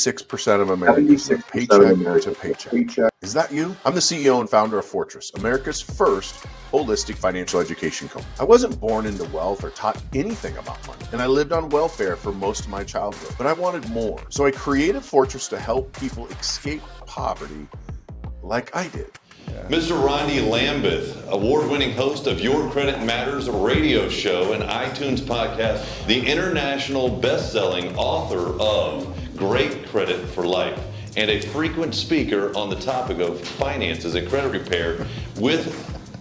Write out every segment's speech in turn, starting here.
76% of Americans live paycheck to paycheck. Is that you? I'm the CEO and founder of Fortress, America's first holistic financial education company. I wasn't born into wealth or taught anything about money, and I lived on welfare for most of my childhood, but I wanted more. So I created Fortress to help people escape poverty like I did. Mr. Rondi Lambeth, award-winning host of Your Credit Matters radio show and iTunes podcast, the international best-selling author of Great Credit for Life, and a frequent speaker on the topic of finances and credit repair with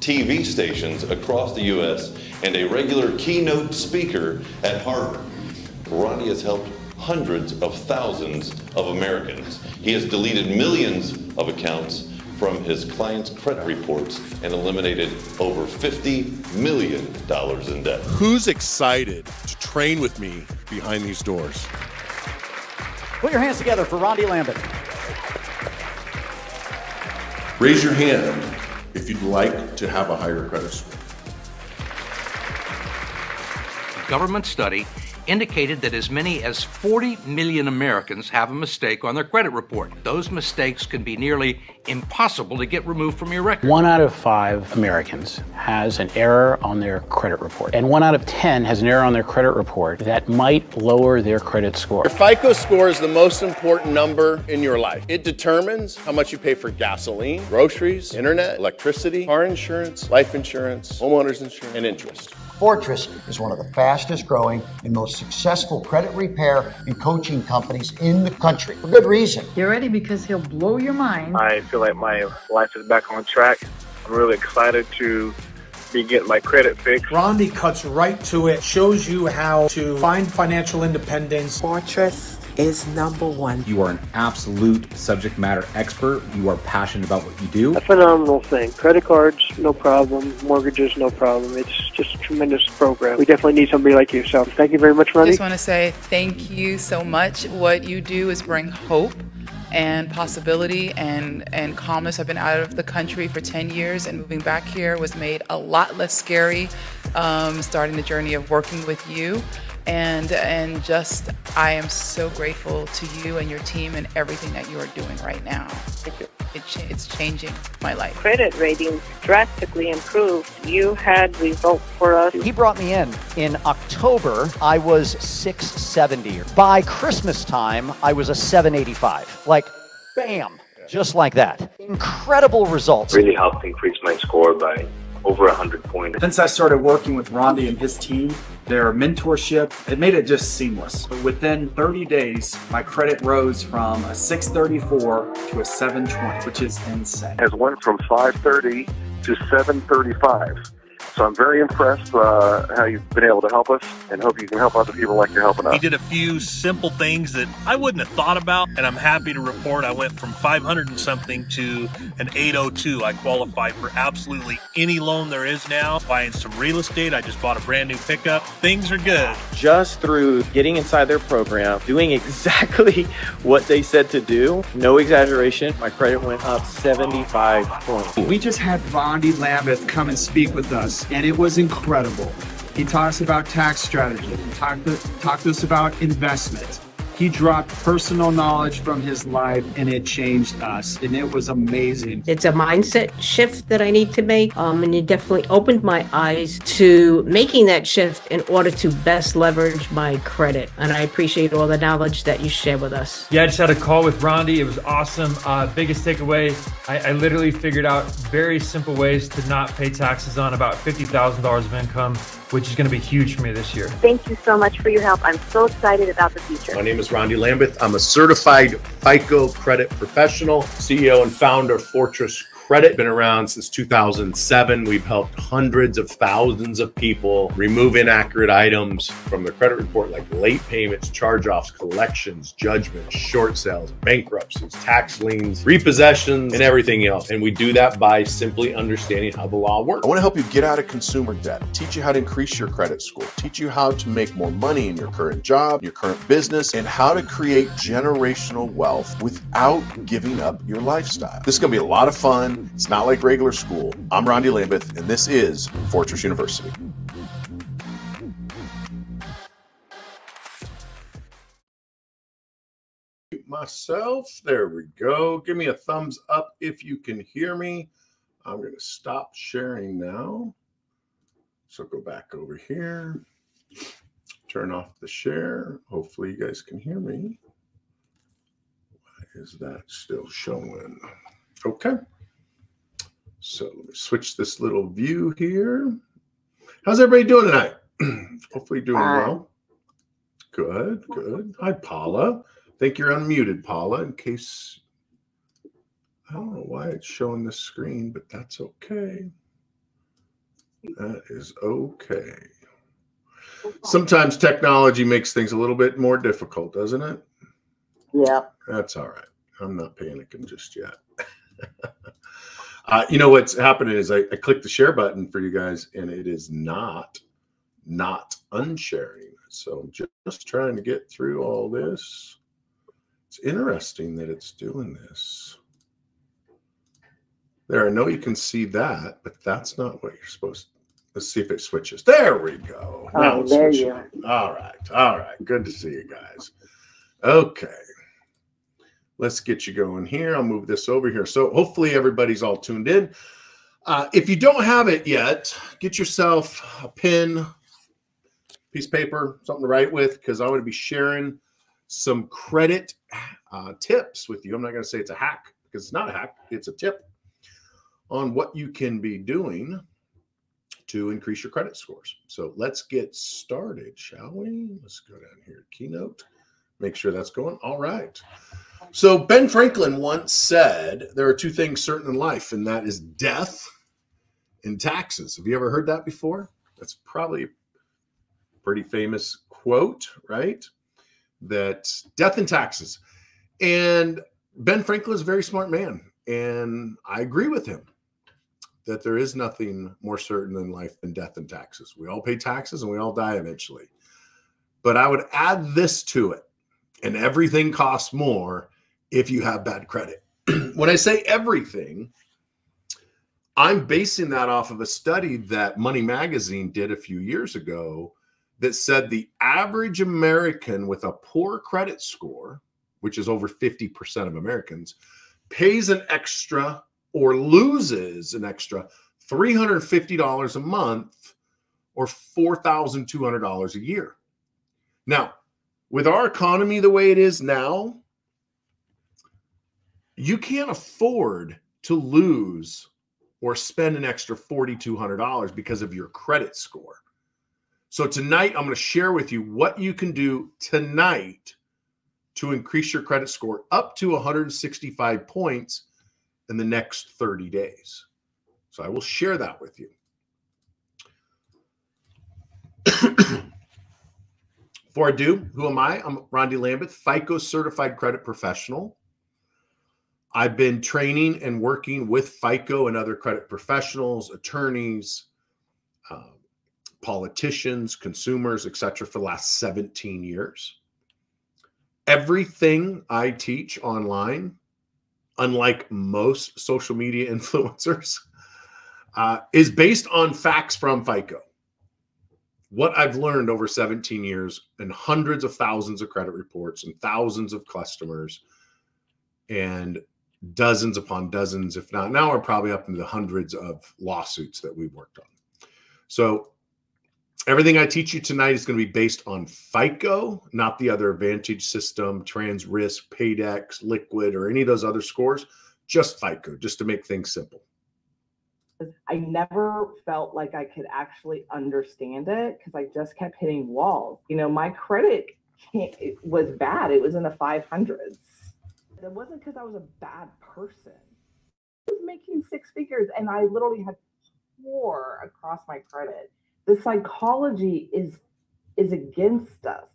TV stations across the U.S. and a regular keynote speaker at Harvard. Rondi has helped hundreds of thousands of Americans. He has deleted millions of accounts from his clients' credit reports and eliminated over $50 million in debt. Who's excited to train with me behind these doors? Put your hands together for Rondi Lambeth. Raise your hand if you'd like to have a higher credit score. A government study indicated that as many as 40 million Americans have a mistake on their credit report. Those mistakes can be nearly impossible to get removed from your record. 1 out of 5 Americans has an error on their credit report, and 1 out of 10 has an error on their credit report that might lower their credit score. Your FICO score is the most important number in your life. It determines how much you pay for gasoline, groceries, internet, electricity, car insurance, life insurance, homeowners insurance, and interest. Fortress is one of the fastest growing and most successful credit repair and coaching companies in the country, for good reason. Get ready because he'll blow your mind. I feel like my life is back on track. I'm really excited to be getting my credit fixed. Rondi cuts right to it, shows you how to find financial independence. Fortress is #1. You are an absolute subject matter expert. You are passionate about what you do. A phenomenal thing. Credit cards, no problem. Mortgages, no problem. It's just a tremendous program. We definitely need somebody like you. So thank you very much, Rondi. I just want to say thank you so much. What you do is bring hope and possibility and calmness. I've been out of the country for 10 years, and moving back here was made a lot less scary, starting the journey of working with you. And just, I am so grateful to you and your team and everything that you are doing right now. Thank you. It's changing my life. Credit ratings drastically improved. You had results for us. He brought me in October. I was 670. By Christmas time, I was a 785. Like, bam, just like that. Incredible results. Really helped increase my score by over 100 points. Since I started working with Rondi and his team, their mentorship, it made it just seamless. Within 30 days, my credit rose from a 634 to a 720, which is insane. Has went from 530 to 735. So I'm very impressed how you've been able to help us, and hope you can help other people like you're helping us. He did a few simple things that I wouldn't have thought about, and I'm happy to report I went from 500 and something to an 802. I qualify for absolutely any loan there is now. Buying some real estate, I just bought a brand new pickup. Things are good. Just through getting inside their program, doing exactly what they said to do, no exaggeration, my credit went up 75 points. We just had Rondi Lambeth come and speak with us, and it was incredible. He taught us about tax strategy. He talked to us about investment. He dropped personal knowledge from his life, and it changed us, and it was amazing. It's a mindset shift that I need to make, and it definitely opened my eyes to making that shift in order to best leverage my credit. And I appreciate all the knowledge that you share with us. Yeah, I just had a call with Rondi. It was awesome. Biggest takeaway, I literally figured out very simple ways to not pay taxes on about $50,000 of income, which is going to be huge for me this year. Thank you so much for your help. I'm so excited about the future. My name is Rondi Lambeth. I'm a certified FICO credit professional, CEO and founder of Fortress Credit. Been around since 2007. We've helped hundreds of thousands of people remove inaccurate items from their credit report, like late payments, charge-offs, collections, judgments, short sales, bankruptcies, tax liens, repossessions, and everything else. And we do that by simply understanding how the law works. I want to help you get out of consumer debt, teach you how to increase your credit score, teach you how to make more money in your current job, your current business, and how to create generational wealth without giving up your lifestyle. This is going to be a lot of fun. It's not like regular school. I'm Rondi Lambeth, and this is Fortress University. myself. There we go. Give me a thumbs up if you can hear me. I'm going to stop sharing now. So go back over here. Turn off the share. Hopefully you guys can hear me. Why is that still showing? Okay. So let me switch this little view here. How's everybody doing tonight? Hopefully doing well. Good, good. Hi, Paula. I think you're unmuted, Paula, in case, I don't know why it's showing the screen, but that's okay. That is okay. Sometimes technology makes things a little bit more difficult, doesn't it? Yeah. That's all right. I'm not panicking just yet. You know what's happening is I clicked the share button for you guys, and it is not unsharing. So I'm just trying to get through all this. It's interesting that it's doing this. There, I know you can see that, but that's not what you're supposed to. Let's see if it switches. There we go. Now it's there switching. you are. All right. All right. Good to see you guys. Okay. Let's get you going here. I'll move this over here. So hopefully everybody's all tuned in. If you don't have it yet, get yourself a pen, piece of paper, something to write with, because I'm going to be sharing some credit tips with you. I'm not going to say it's a hack, because it's not a hack. It's a tip on what you can be doing to increase your credit scores. So let's get started, shall we? Let's go down here to Keynote, make sure that's going. All right. So Ben Franklin once said, there are two things certain in life, and that is death and taxes. Have you ever heard that before? That's probably a pretty famous quote, right? That death and taxes. And Ben Franklin is a very smart man, and I agree with him that there is nothing more certain in life than death and taxes. We all pay taxes and we all die eventually. But I would add this to it, and everything costs more if you have bad credit. When I say everything, I'm basing that off of a study that Money Magazine did a few years ago that said the average American with a poor credit score, which is over 50% of Americans, pays an extra or loses an extra $350 a month or $4,200 a year. Now, with our economy the way it is now, you can't afford to lose or spend an extra $4,200 because of your credit score. So tonight, I'm going to share with you what you can do tonight to increase your credit score up to 165 points in the next 30 days. So I will share that with you. Before I do, who am I? I'm Rondi Lambeth, FICO certified credit professional. I've been training and working with FICO and other credit professionals, attorneys, politicians, consumers, etc. for the last 17 years. Everything I teach online, unlike most social media influencers, is based on facts from FICO. What I've learned over 17 years and hundreds of thousands of credit reports and thousands of customers and dozens upon dozens, if not now, we're probably up into the hundreds of lawsuits that we've worked on. So everything I teach you tonight is going to be based on FICO, not the other Advantage system, Trans Risk, Paydex, Liquid, or any of those other scores, just FICO, just to make things simple. I never felt like I could actually understand it because I just kept hitting walls. You know, my credit it was bad. It was in the 500s. It wasn't because I was a bad person. I was making six figures and I literally had 4 across my credit. The psychology is against us.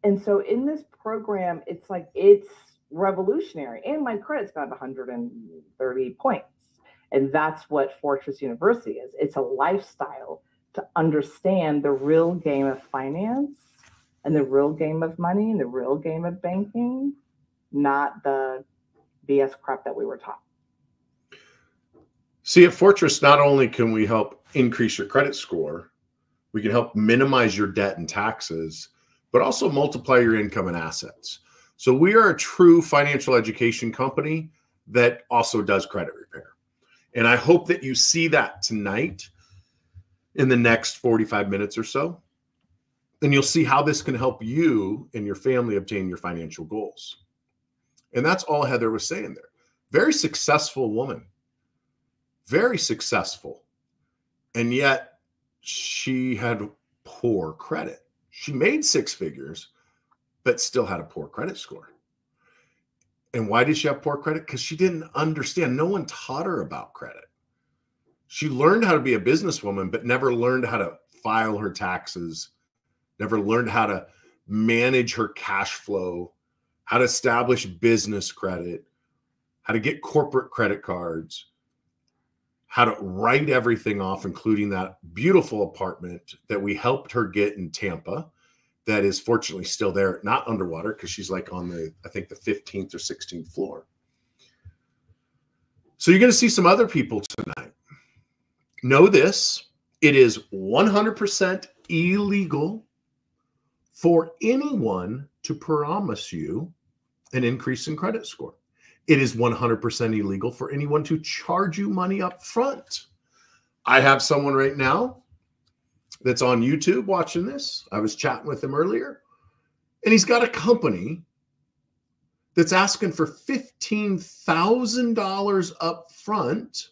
And so in this program, it's like, it's revolutionary. And my credit's got 130 points. And that's what Fortress University is. It's a lifestyle to understand the real game of finance and the real game of money and the real game of banking, not the BS crap that we were taught. See, at Fortress, not only can we help increase your credit score, we can help minimize your debt and taxes, but also multiply your income and assets. So we are a true financial education company that also does credit repair. And I hope that you see that tonight in the next 45 minutes or so. And you'll see how this can help you and your family obtain your financial goals. And that's all Heather was saying there. Very successful woman. Very successful. And yet she had poor credit. She made six figures, but still had a poor credit score. And why did she have poor credit? Because she didn't understand. No one taught her about credit. She learned how to be a businesswoman, but never learned how to file her taxes, never learned how to manage her cash flow, how to establish business credit, how to get corporate credit cards, how to write everything off, including that beautiful apartment that we helped her get in Tampa that is fortunately still there, not underwater, because she's like on the, I think the 15th or 16th floor. So you're going to see some other people tonight. Know this, it is 100% illegal for anyone to promise you an increase in credit score. It is 100% illegal for anyone to charge you money up front. I have someone right now that's on YouTube watching this. I was chatting with him earlier, and he's got a company that's asking for $15,000 up front.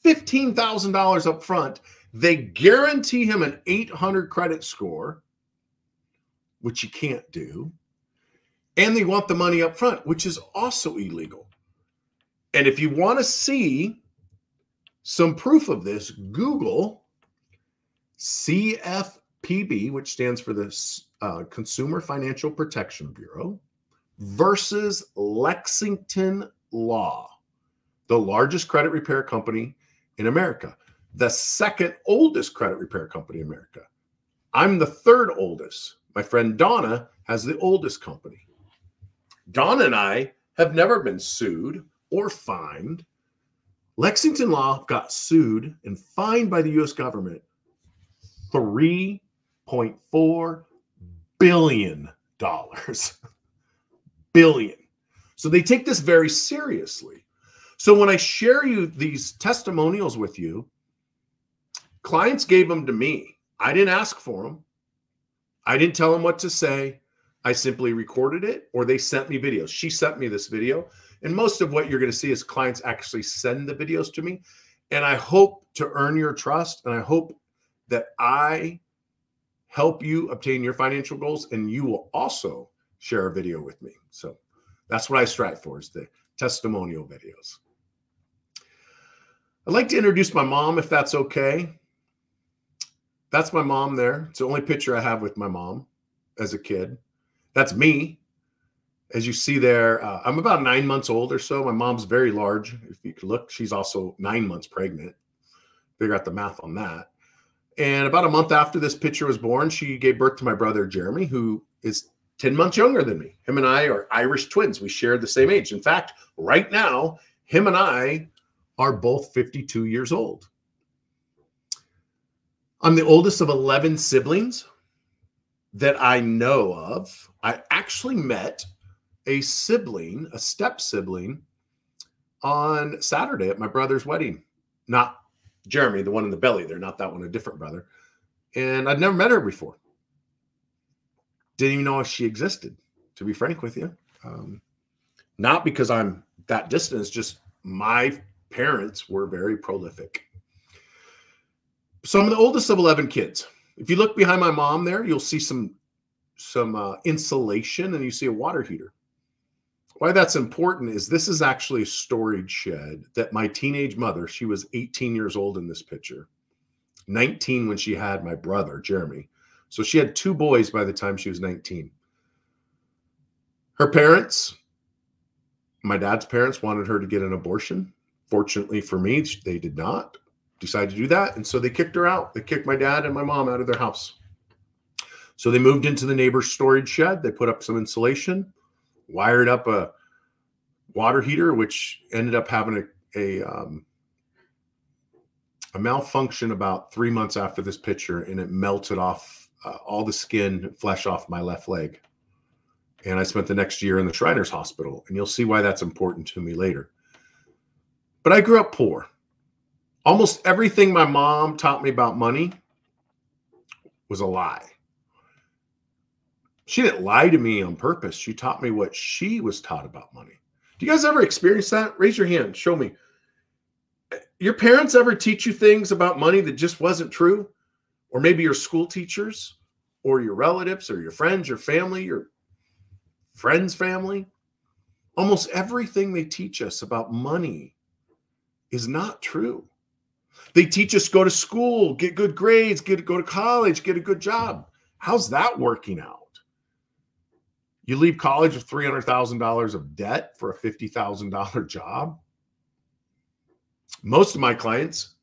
$15,000 up front. They guarantee him an 800 credit score, which you can't do. And they want the money up front, which is also illegal. And if you want to see some proof of this, Google CFPB, which stands for the Consumer Financial Protection Bureau, versus Lexington Law, the largest credit repair company in America, the second oldest credit repair company in America. I'm the third oldest. My friend Donna has the oldest company. Donna and I have never been sued or fined. Lexington Law got sued and fined by the U.S. government $3.4 billion. Billion. So they take this very seriously. So when I share you these testimonials with you, clients gave them to me. I didn't ask for them. I didn't tell them what to say. I simply recorded it, or they sent me videos. She sent me this video. And most of what you're going to see is clients actually send the videos to me. And I hope to earn your trust. And I hope that I help you obtain your financial goals. And you will also share a video with me. So that's what I strive for, is the testimonial videos. I'd like to introduce my mom, if that's okay. That's my mom there. It's the only picture I have with my mom as a kid. That's me. As you see there, I'm about 9 months old or so. My mom's very large. If you could look, she's also 9 months pregnant. Figure out the math on that. And about a month after this picture was born, she gave birth to my brother, Jeremy, who is 10 months younger than me. Him and I are Irish twins. We share the same age. In fact, right now, him and I are both 52 years old. I'm the oldest of 11 siblings that I know of. I actually met a sibling, a step sibling, on Saturday at my brother's wedding. Not Jeremy, the one in the belly there, not that one, a different brother. And I'd never met her before. Didn't even know if she existed, to be frank with you. Not because I'm that distant, it's just my parents were very prolific. So I'm the oldest of 11 kids. If you look behind my mom there, you'll see some insulation, and you see a water heater. Why that's important is this is actually a storage shed that my teenage mother, she was 18 years old in this picture, 19 when she had my brother, Jeremy. So she had 2 boys by the time she was 19. Her parents, my dad's parents, wanted her to get an abortion. Fortunately for me, they did not decide to do that. And so they kicked her out. They kicked my dad and my mom out of their house. So they moved into the neighbor's storage shed. They put up some insulation, wired up a water heater, which ended up having a malfunction about 3 months after this picture, and it melted off all the skin, flesh off my left leg. And I spent the next year in the Shriners Hospital, and you'll see why that's important to me later. But I grew up poor. Almost everything my mom taught me about money was a lie. She didn't lie to me on purpose. She taught me what she was taught about money. Do you guys ever experience that? Raise your hand. Show me. Your parents ever teach you things about money that just wasn't true? Or maybe your school teachers or your relatives or your friends, your family, your friends' family. Almost everything they teach us about money is not true. They teach us go to school, get good grades, go to college, get a good job. How's that working out? You leave college with $300,000 of debt for a $50,000 job. Most of my clients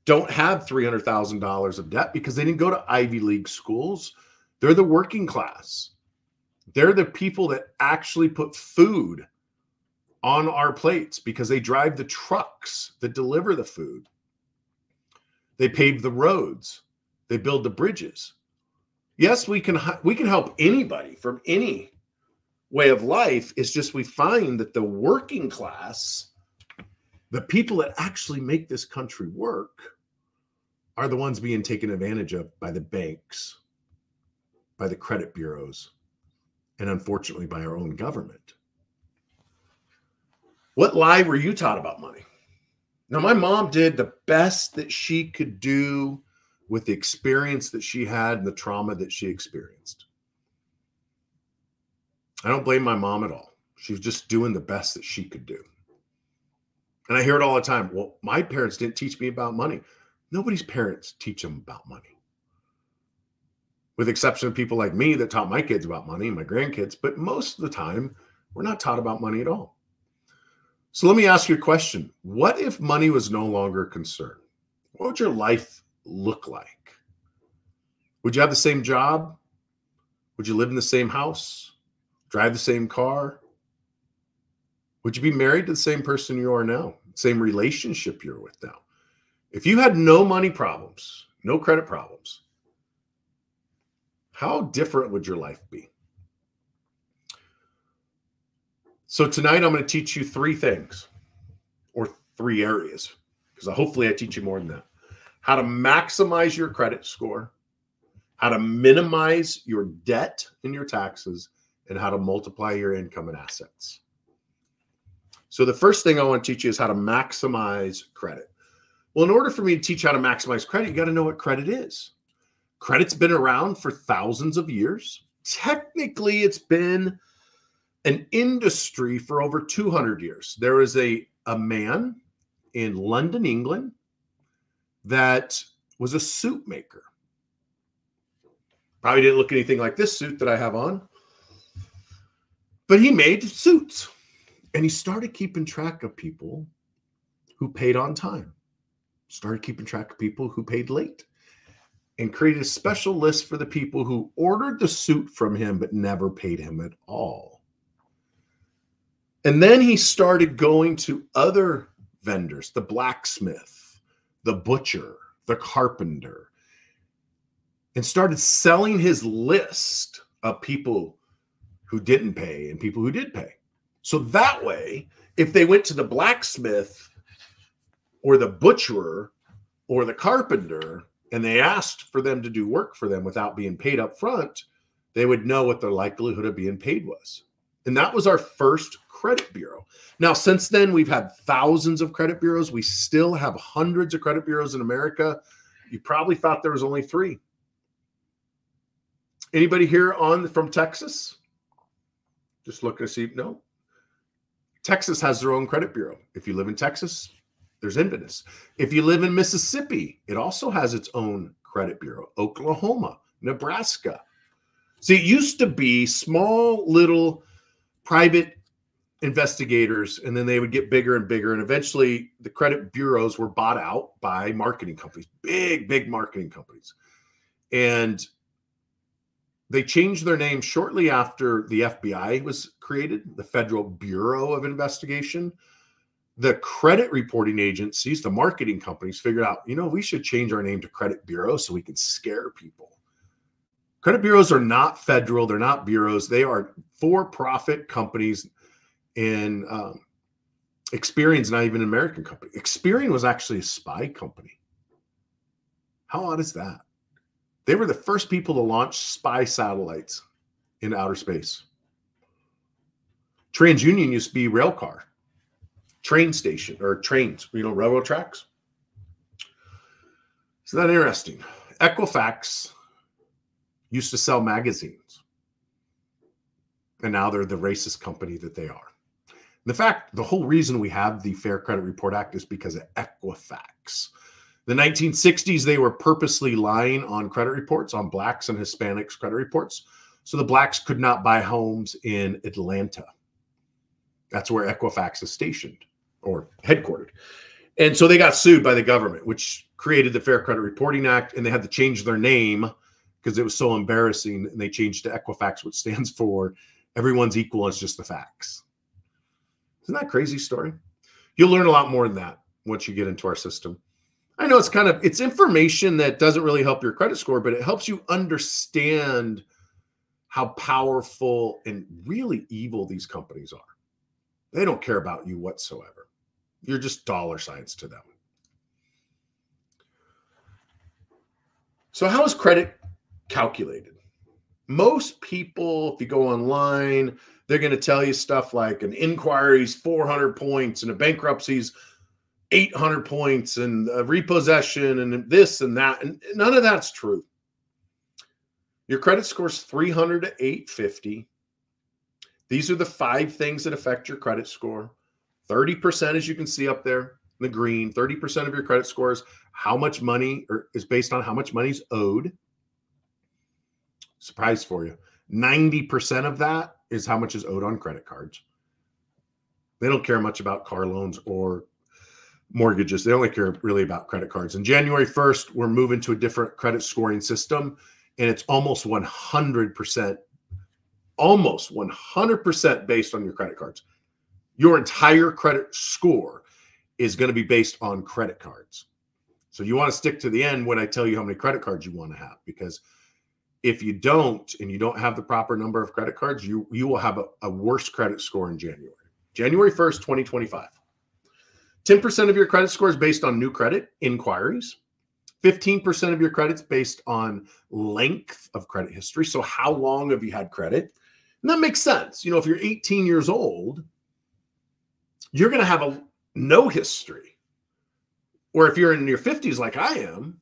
don't have $300,000 of debt because they didn't go to Ivy League schools. They're the working class. They're the people that actually put food on our plates because they drive the trucks that deliver the food. They pave the roads. They build the bridges. Yes, we can help anybody from any way of life. It's just we find that the working class, the people that actually make this country work, are the ones being taken advantage of by the banks, by the credit bureaus, and unfortunately by our own government. What lie were you taught about money? Now, my mom did the best that she could do with the experience that she had and the trauma that she experienced. I don't blame my mom at all. She was just doing the best that she could do. And I hear it all the time. Well, my parents didn't teach me about money. Nobody's parents teach them about money. With the exception of people like me that taught my kids about money and my grandkids. But most of the time, we're not taught about money at all. So let me ask you a question. What if money was no longer a concern? What would your life look like? Would you have the same job? Would you live in the same house? Drive the same car? Would you be married to the same person you are now? Same relationship you're with now? If you had no money problems, no credit problems, how different would your life be? So tonight I'm going to teach you three things, or three areas, because hopefully I teach you more than that. How to maximize your credit score, how to minimize your debt and your taxes, and how to multiply your income and assets. So the first thing I want to teach you is how to maximize credit. Well, in order for me to teach how to maximize credit, you got to know what credit is. Credit's been around for thousands of years. Technically, it's been an industry for over 200 years. There was a man in London, England, that was a suit maker. Probably didn't look anything like this suit that I have on, but he made suits, and he started keeping track of people who paid on time, started keeping track of people who paid late, and created a special list for the people who ordered the suit from him but never paid him at all. And then he started going to other vendors, the blacksmith, the butcher, the carpenter, and started selling his list of people who didn't pay and people who did pay. So that way, if they went to the blacksmith or the butcher or the carpenter and they asked for them to do work for them without being paid up front, they would know what their likelihood of being paid was. And that was our first credit bureau. Now, since then, we've had thousands of credit bureaus. We still have hundreds of credit bureaus in America. You probably thought there was only 3. Anybody here from Texas? Just looking to see. No. Texas has their own credit bureau. If you live in Texas, there's Inverness. If you live in Mississippi, it also has its own credit bureau. Oklahoma, Nebraska. See, it used to be small little private investigators, and then they would get bigger and bigger. And eventually the credit bureaus were bought out by marketing companies, big marketing companies. And they changed their name shortly after the FBI was created, the Federal Bureau of Investigation. The credit reporting agencies, the marketing companies figured out, we should change our name to Credit Bureau so we can scare people. Credit bureaus are not federal. They're not bureaus. They are for-profit companies. And Experian's not even an American company. Experian was actually a spy company. How odd is that? They were the first people to launch spy satellites in outer space. TransUnion used to be rail car, train station, or trains, railroad tracks. Isn't that interesting? Equifax used to sell magazines, and now they're the racist company that they are. The whole reason we have the Fair Credit Report Act is because of Equifax. The 1960s, they were purposely lying on credit reports, on blacks and Hispanics credit reports, so the blacks could not buy homes in Atlanta. That's where Equifax is stationed or headquartered. And so they got sued by the government, which created the Fair Credit Reporting Act, and they had to change their name because it was so embarrassing, and they changed to Equifax, which stands for everyone's equal, it's just the facts. Isn't that a crazy story? You'll learn a lot more than that once you get into our system. I know it's information that doesn't really help your credit score, but it helps you understand how powerful and really evil these companies are. They don't care about you whatsoever. You're just dollar signs to them. So how is credit calculated? Most people, if you go online, they're going to tell you stuff like an inquiry's 400 points and a bankruptcy's 800 points and a repossession and this and that. And none of that's true. Your credit score's 300 to 850. These are the 5 things that affect your credit score. 30%, as you can see up there in the green, 30% of your credit score is how much money, or is based on how much money is owed. Surprise for you. 90% of that is how much is owed on credit cards. They don't care much about car loans or mortgages. They only care really about credit cards. And January 1st, we're moving to a different credit scoring system, and it's almost 100%, based on your credit cards. Your entire credit score is going to be based on credit cards. So you want to stick to the end when I tell you how many credit cards you want to have, because if you don't, and you don't have the proper number of credit cards, you will have a worse credit score in January. January 1st, 2025. 10% of your credit score is based on new credit inquiries. 15% of your credit's based on length of credit history. So how long have you had credit? And that makes sense. If you're 18 years old, you're going to have no history. Or if you're in your 50s like I am,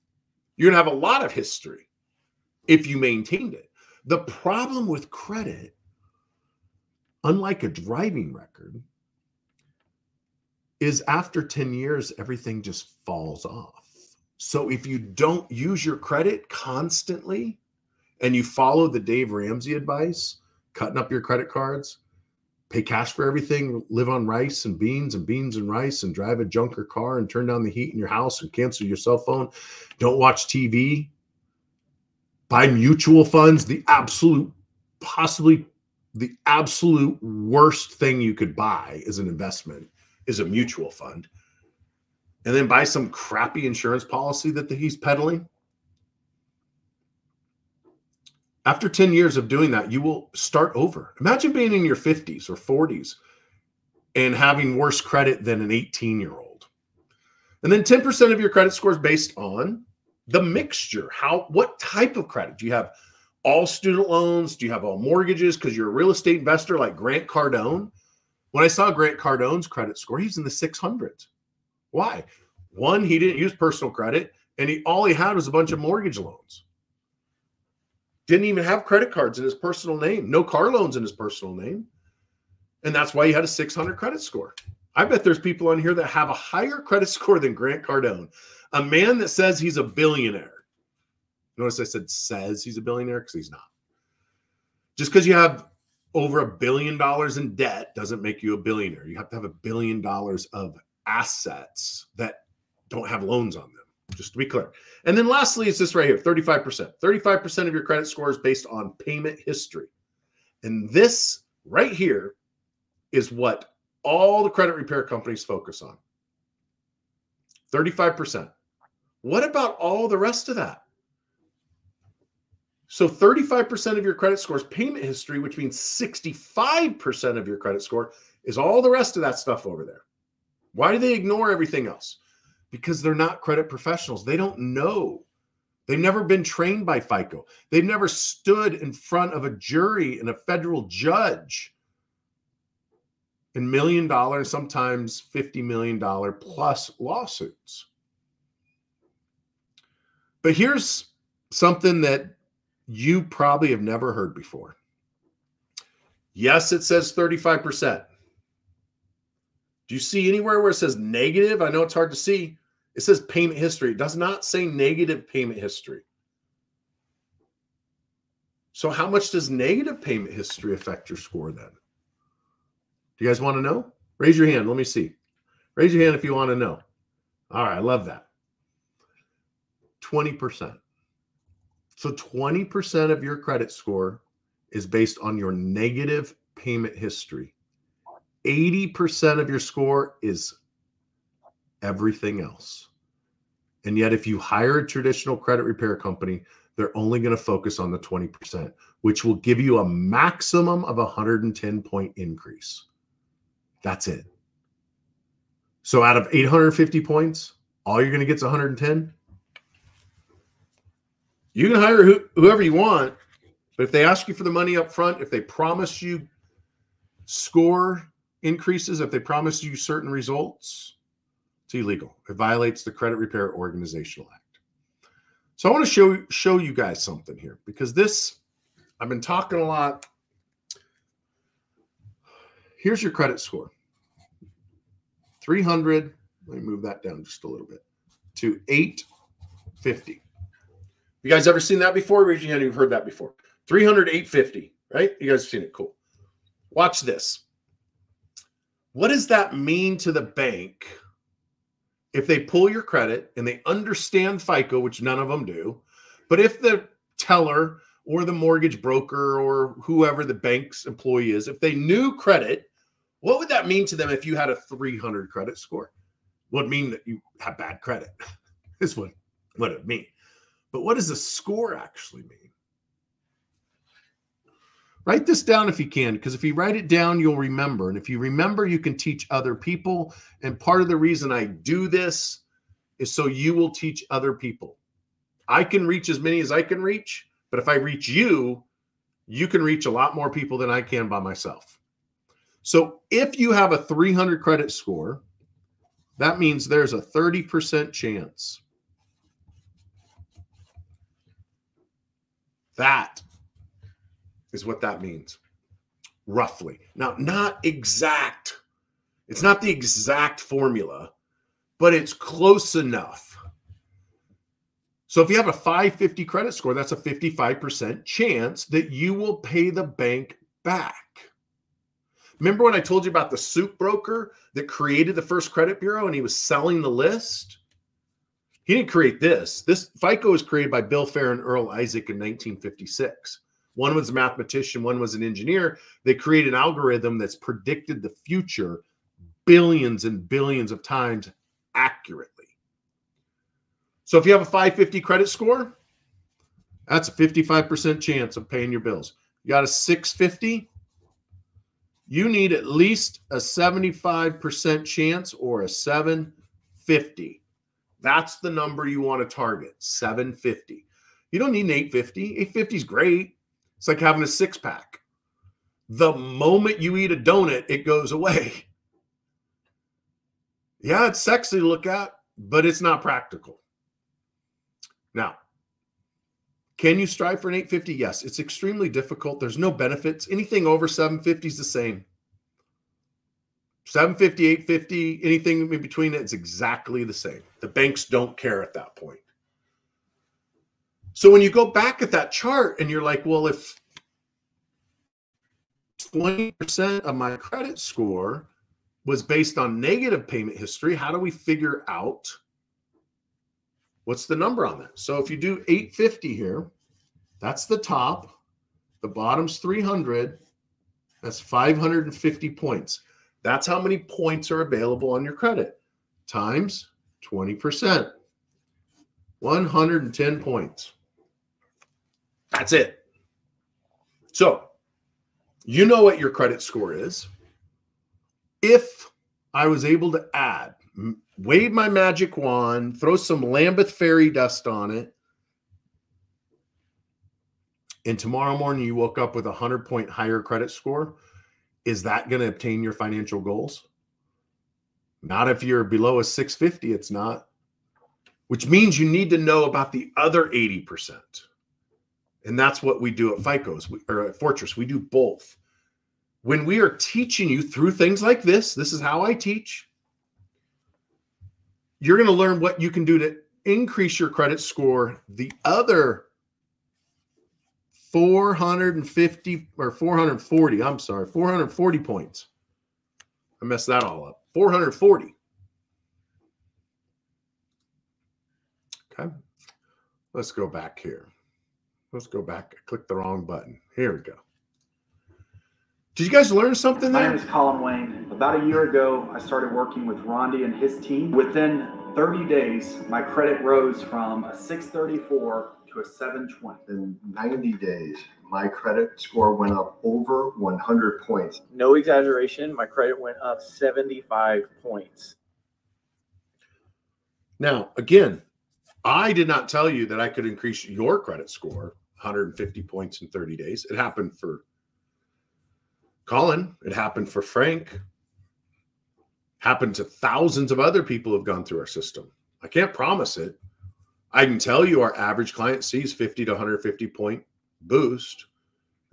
you're going to have a lot of history if you maintained it. The problem with credit, unlike a driving record, is after 10 years, everything just falls off. So if you don't use your credit constantly and you follow the Dave Ramsey advice, cutting up your credit cards, pay cash for everything, live on rice and beans and rice, and drive a junker car and turn down the heat in your house and cancel your cell phone, don't watch TV, buy mutual funds, possibly the absolute worst thing you could buy as an investment is a mutual fund, and then buy some crappy insurance policy that he's peddling. After 10 years of doing that, you will start over. Imagine being in your 50s or 40s and having worse credit than an 18-year-old. And then 10% of your credit score is based on the mixture. What type of credit? Do you have all student loans? Do you have all mortgages because you're a real estate investor like Grant Cardone? When I saw Grant Cardone's credit score, he's in the 600s. Why? One, he didn't use personal credit, and all he had was a bunch of mortgage loans. Didn't even have credit cards in his personal name. No car loans in his personal name. And that's why he had a 600 credit score. I bet there's people on here that have a higher credit score than Grant Cardone, a man that says he's a billionaire. Notice I said says he's a billionaire because he's not. Just because you have over $1 billion in debt doesn't make you a billionaire. You have to have $1 billion of assets that don't have loans on them, just to be clear. And then lastly, it's this right here, 35%. 35% of your credit score is based on payment history. And this right here is what all the credit repair companies focus on. 35%. What about all the rest of that? So 35% of your credit score is payment history, which means 65% of your credit score is all the rest of that stuff over there. Why do they ignore everything else? Because they're not credit professionals. They don't know. They've never been trained by FICO. They've never stood in front of a jury and a federal judge in $1 million, sometimes $50 million plus lawsuits. But here's something that you probably have never heard before. Yes, it says 35%. Do you see anywhere where it says negative? I know it's hard to see. It says payment history. It does not say negative payment history. So how much does negative payment history affect your score then? Do you guys want to know? Raise your hand. Let me see. Raise your hand if you want to know. All right. I love that. 20%. So 20% of your credit score is based on your negative payment history. 80% of your score is everything else. And yet, if you hire a traditional credit repair company, they're only going to focus on the 20%, which will give you a maximum of 110-point increase. That's it. So out of 850 points, all you're going to get is 110. You can hire whoever you want, but if they ask you for the money up front, if they promise you score increases, if they promise you certain results, it's illegal. It violates the Credit Repair Organizational Act. So I want to show you guys something here, because this, I've been talking a lot. Here's your credit score. 300, let me move that down just a little bit, to 850. You guys ever seen that before? Raise your hand if you've heard that before. 300, 850, right? You guys have seen it. Cool. Watch this. What does that mean to the bank if they pull your credit and they understand FICO, which none of them do, but if the teller or the mortgage broker or whoever the bank's employee is, if they knew credit, what would that mean to them if you had a 300 credit score? It would mean that you have bad credit is what it would mean. But what does the score actually mean? Write this down if you can, because if you write it down, you'll remember. And if you remember, you can teach other people. And part of the reason I do this is so you will teach other people. I can reach as many as I can reach, but if I reach you, you can reach a lot more people than I can by myself. So if you have a 300 credit score, that means there's a 30% chance. That is what that means, roughly. Now, not exact. It's not the exact formula, but it's close enough. So if you have a 550 credit score, that's a 55% chance that you will pay the bank back. Remember when I told you about the soup broker that created the first credit bureau and he was selling the list? He didn't create this. This FICO was created by Bill Fair and Earl Isaac in 1956. One was a mathematician, one was an engineer. They created an algorithm that's predicted the future billions and billions of times accurately. So if you have a 550 credit score, that's a 55% chance of paying your bills. You got a 650, you need at least a 75% chance or a 750. That's the number you want to target, 750. You don't need an 850. 850 is great. It's like having a six-pack. The moment you eat a donut, it goes away. Yeah, it's sexy to look at, but it's not practical. Now, can you strive for an 850? Yes, it's extremely difficult. There's no benefits. Anything over 750 is the same. 750, 850, anything in between it is exactly the same. The banks don't care at that point. So when you go back at that chart and you're like, well, if 20% of my credit score was based on negative payment history, how do we figure out what's the number on that? So if you do 850 here, that's the top. The bottom's 300. That's 550 points. That's how many points are available on your credit times 20%. 110 points. That's it. So you know what your credit score is. If I was able to add, wave my magic wand, throw some Lambeth fairy dust on it, and tomorrow morning you woke up with a 100-point higher credit score, is that going to obtain your financial goals? Not if you're below a 650, it's not. Which means you need to know about the other 80%. And that's what we do at FICO's or at Fortress. We do both. When we are teaching you through things like this is how I teach. You're going to learn what you can do to increase your credit score the other 450 or 440. I'm sorry, 440 points. I messed that all up. 440. Okay. Let's go back here. Let's go back. I clicked the wrong button. Here we go. Did you guys learn something there? My name is Colin Wayne. About a year ago, I started working with Rondi and his team. Within 30 days, my credit rose from a 634 to a 720. In 90 days, my credit score went up over 100 points. No exaggeration, my credit went up 75 points. Now, again, I did not tell you that I could increase your credit score 150 points in 30 days. It happened for Colin. It happened for Frank. Happened to thousands of other people who have gone through our system. I can't promise it. I can tell you our average client sees 50 to 150 point boost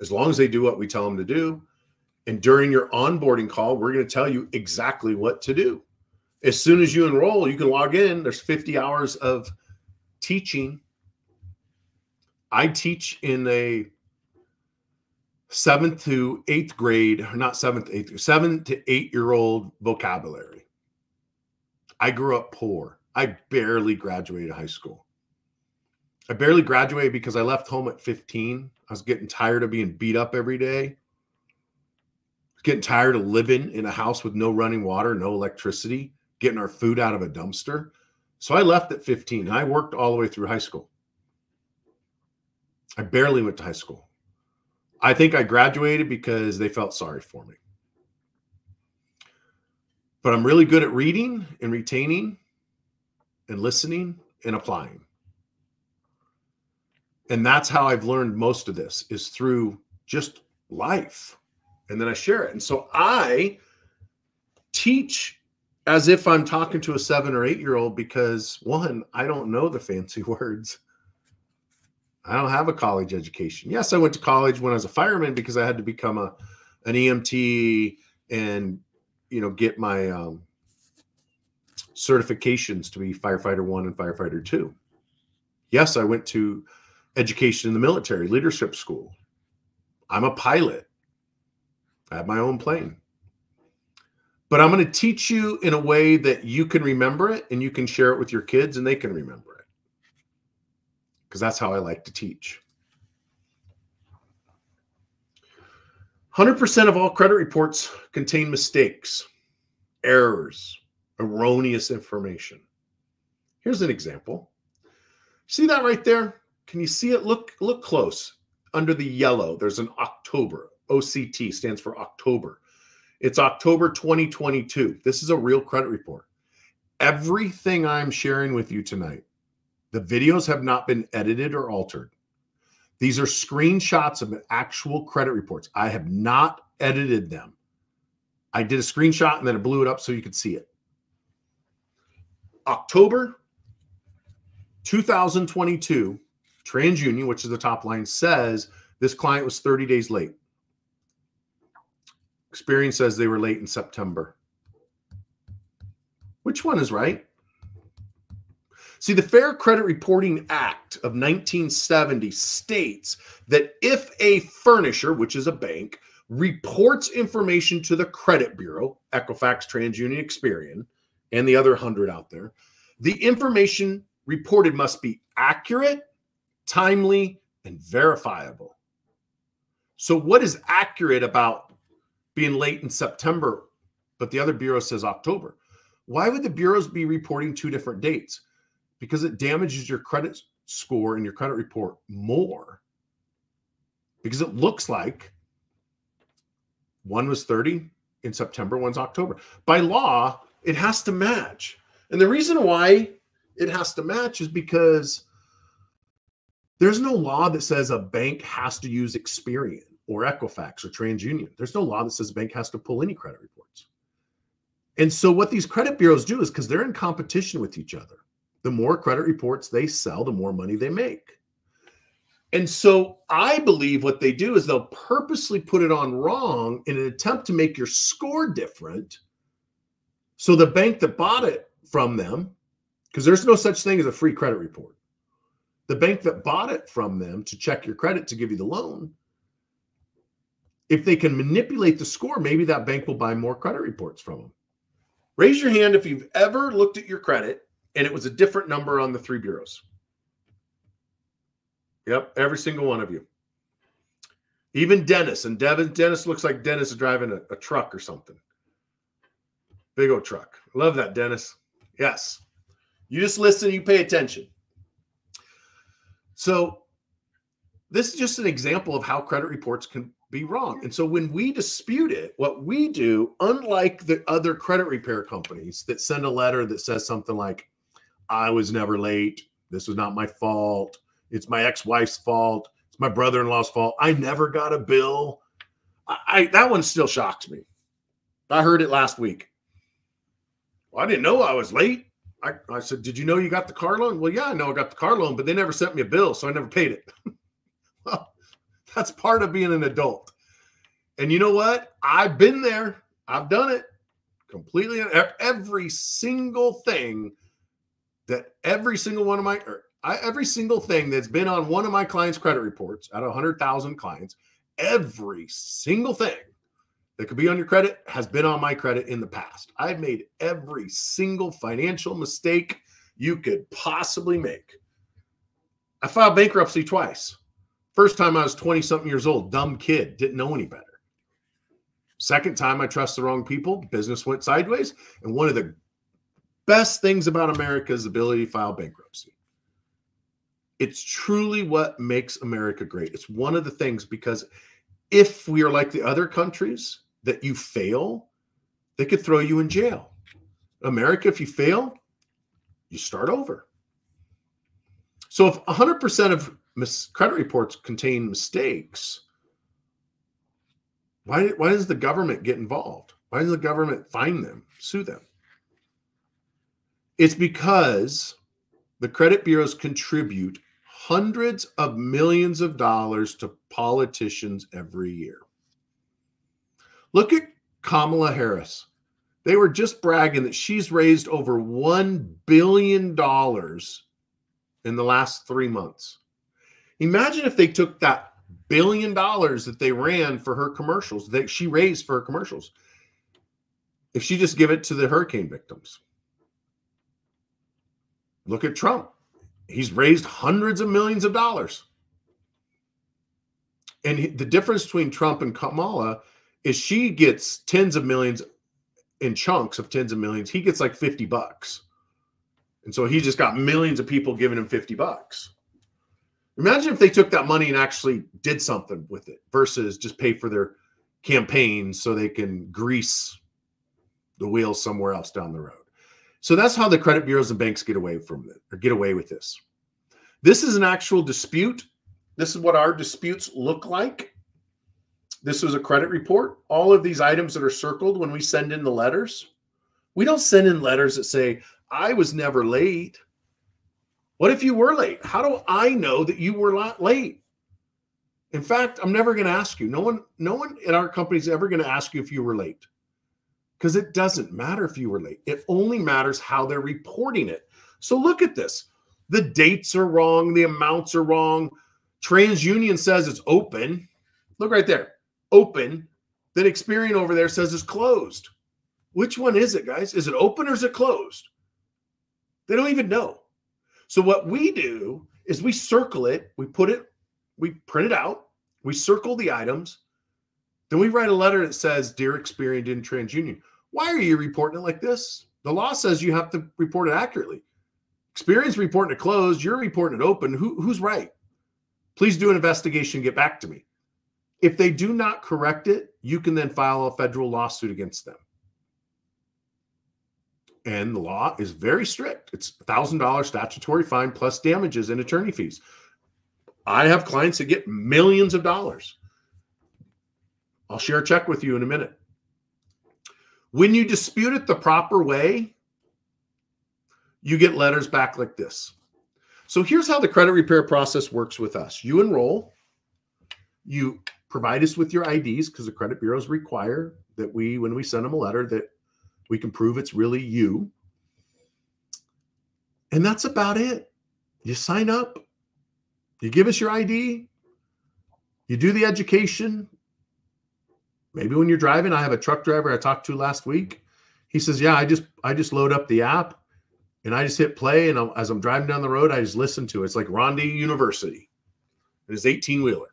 as long as they do what we tell them to do. And during your onboarding call, we're going to tell you exactly what to do. As soon as you enroll, you can log in. There's 50 hours of teaching. I teach in a 7th to 8th grade, or not 7th, 8th, 7 to 8-year-old vocabulary. I grew up poor. I barely graduated high school. I barely graduated because I left home at 15. I was getting tired of being beat up every day. Getting tired of living in a house with no running water, no electricity, getting our food out of a dumpster. So I left at 15. I worked all the way through high school. I barely went to high school. I think I graduated because they felt sorry for me. But I'm really good at reading and retaining and listening and applying. And that's how I've learned most of this, is through just life. And then I share it. And so I teach as if I'm talking to a 7 or 8-year-old because, one, I don't know the fancy words. I don't have a college education. Yes, I went to college when I was a fireman because I had to become an EMT and, get my certifications to be firefighter 1 and firefighter 2. Yes, I went to education in the military, leadership school. I'm a pilot. I have my own plane. But I'm going to teach you in a way that you can remember it and you can share it with your kids and they can remember it. Because that's how I like to teach. 100% of all credit reports contain mistakes, errors, erroneous information. Here's an example. See that right there? Can you see it? Look close. Under the yellow, there's an October. OCT stands for October. It's October 2022. This is a real credit report. Everything I'm sharing with you tonight, the videos have not been edited or altered. These are screenshots of actual credit reports. I have not edited them. I did a screenshot and then I blew it up so you could see it. October 2022, TransUnion, which is the top line, says this client was 30 days late. Experian says they were late in September. Which one is right? See, the Fair Credit Reporting Act of 1970 states that if a furnisher, which is a bank, reports information to the credit bureau, Equifax, TransUnion, Experian, and the other 100 out there, the information reported must be accurate, timely, and verifiable. So what is accurate about being late in September, but the other bureau says October? Why would the bureaus be reporting two different dates? Because it damages your credit score and your credit report more because it looks like one was 30 in September, one's October. By law, it has to match. And the reason why it has to match is because there's no law that says a bank has to use Experian or Equifax or TransUnion. There's no law that says a bank has to pull any credit reports. And so what these credit bureaus do is, because they're in competition with each other, the more credit reports they sell, the more money they make. And so I believe what they do is they'll purposely put it on wrong in an attempt to make your score different. So the bank that bought it from them, because there's no such thing as a free credit report. The bank that bought it from them to check your credit to give you the loan, if they can manipulate the score, maybe that bank will buy more credit reports from them. Raise your hand if you've ever looked at your credit and it was a different number on the three bureaus. Yep, every single one of you. Even Dennis. And Dennis looks like Dennis is driving a truck or something. Big old truck. Love that, Dennis. Yes. You just listen, you pay attention. So this is just an example of how credit reports can be wrong. And so when we dispute it, what we do, unlike the other credit repair companies that send a letter that says something like, I was never late. This was not my fault. It's my ex-wife's fault. It's my brother-in-law's fault. I never got a bill. That one still shocks me. I heard it last week. Well, I didn't know I was late. I said, did you know you got the car loan? Well, yeah, I know I got the car loan, but they never sent me a bill, so I never paid it. Well, that's part of being an adult. And you know what? I've been there. I've done it completely. Every single thing that every single thing that's been on one of my clients' credit reports out of 100,000 clients, every single thing that could be on your credit has been on my credit in the past. I've made every single financial mistake you could possibly make. I filed bankruptcy twice. First time I was 20-something years old, dumb kid, didn't know any better. Second time I trusted the wrong people, business went sideways. And one of the best things about America is the ability to file bankruptcy. It's truly what makes America great. It's one of the things, because if we are like the other countries that you fail, they could throw you in jail. America, if you fail, you start over. So if 100% of credit reports contain mistakes, why does the government get involved? Why does the government fine them, sue them? It's because the credit bureaus contribute hundreds of millions of dollars to politicians every year. Look at Kamala Harris. They were just bragging that she's raised over $1 billion in the last 3 months. Imagine if they took that $1 billion that they ran for her commercials, that she raised for her commercials, if she just give it to the hurricane victims. Look at Trump. He's raised hundreds of millions of dollars. And the difference between Trump and Kamala is she gets tens of millions in chunks of tens of millions. He gets like $50. And so he just got millions of people giving him $50. Imagine if they took that money and actually did something with it versus just pay for their campaigns so they can grease the wheels somewhere else down the road. So that's how the credit bureaus and banks get away from it, or get away with this. This is an actual dispute. This is what our disputes look like. This was a credit report. All of these items that are circled when we send in the letters, we don't send in letters that say, I was never late. What if you were late? How do I know that you were not late? In fact, I'm never going to ask you. No one in our company is ever going to ask you if you were late, because it doesn't matter if you were late. It only matters how they're reporting it. So look at this. The dates are wrong. The amounts are wrong. TransUnion says it's open. Look right there. Open. Then Experian over there says it's closed. Which one is it, guys? Is it open or is it closed? They don't even know. So what we do is we circle it. We print it out. We circle the items. Then we write a letter that says, Dear Experian and TransUnion, why are you reporting it like this? The law says you have to report it accurately. Experian's reporting it closed. You're reporting it open. Who's right? Please do an investigation and get back to me. If they do not correct it, you can then file a federal lawsuit against them. And the law is very strict. It's $1,000 statutory fine plus damages and attorney fees. I have clients that get millions of dollars. I'll share a check with you in a minute. When you dispute it the proper way, you get letters back like this. So here's how the credit repair process works with us. You enroll, you provide us with your IDs because the credit bureaus require that when we send them a letter, that we can prove it's really you. And that's about it. You sign up, you give us your ID, you do the education. Maybe when you're driving, I have a truck driver I talked to last week. He says, yeah, I just load up the app and I just hit play. And as I'm driving down the road, I just listen to it. It's like Rondi University. It is 18-wheeler.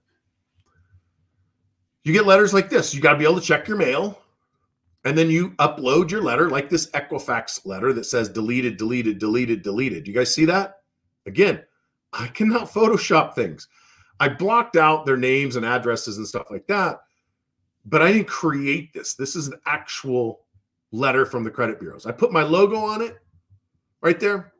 You get letters like this. You got to be able to check your mail. And then you upload your letter like this Equifax letter that says deleted, deleted, deleted, deleted. You guys see that? Again, I cannot Photoshop things. I blocked out their names and addresses and stuff like that. But I didn't create this. This is an actual letter from the credit bureaus. I put my logo on it right there.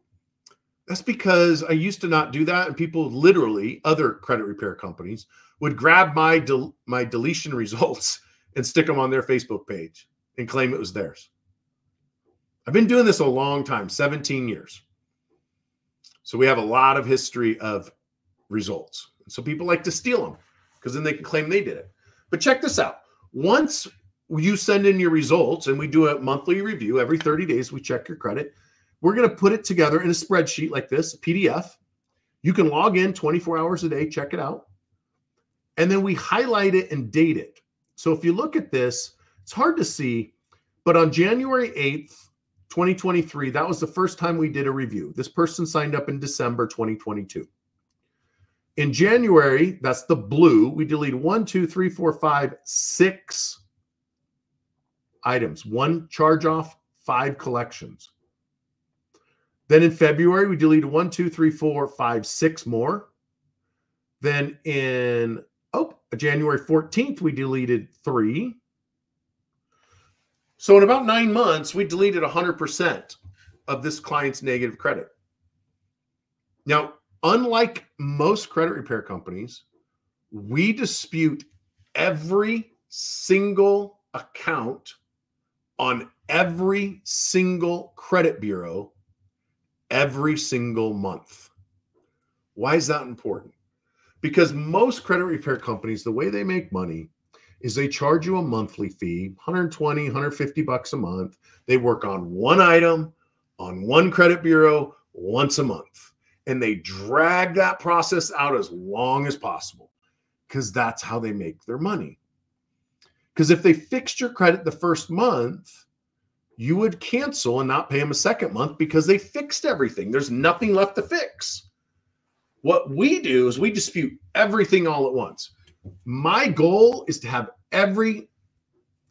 That's because I used to not do that. And people literally, other credit repair companies, would grab my deletion results and stick them on their Facebook page and claim it was theirs. I've been doing this a long time, 17 years. So we have a lot of history of results. So people like to steal them because then they can claim they did it. But check this out. Once you send in your results, and we do a monthly review, every 30 days, we check your credit. We're going to put it together in a spreadsheet like this, a PDF. You can log in 24 hours a day, check it out. And then we highlight it and date it. So if you look at this, it's hard to see, but on January 8th, 2023, that was the first time we did a review. This person signed up in December 2022. In January, that's the blue, we deleted 1, 2, 3, 4, 5, 6 items. 1 charge off, 5 collections. Then in February, we deleted 1, 2, 3, 4, 5, 6 more. Then in January 14th, we deleted 3. So in about 9 months, we deleted 100% of this client's negative credit. Now, unlike most credit repair companies, we dispute every single account on every single credit bureau every single month. Why is that important? Because most credit repair companies, the way they make money is they charge you a monthly fee, $120, $150 a month. They work on one item on one credit bureau once a month. And they drag that process out as long as possible because that's how they make their money. Because if they fixed your credit the first month, you would cancel and not pay them a second month because they fixed everything. There's nothing left to fix. What we do is we dispute everything all at once. My goal is to have everything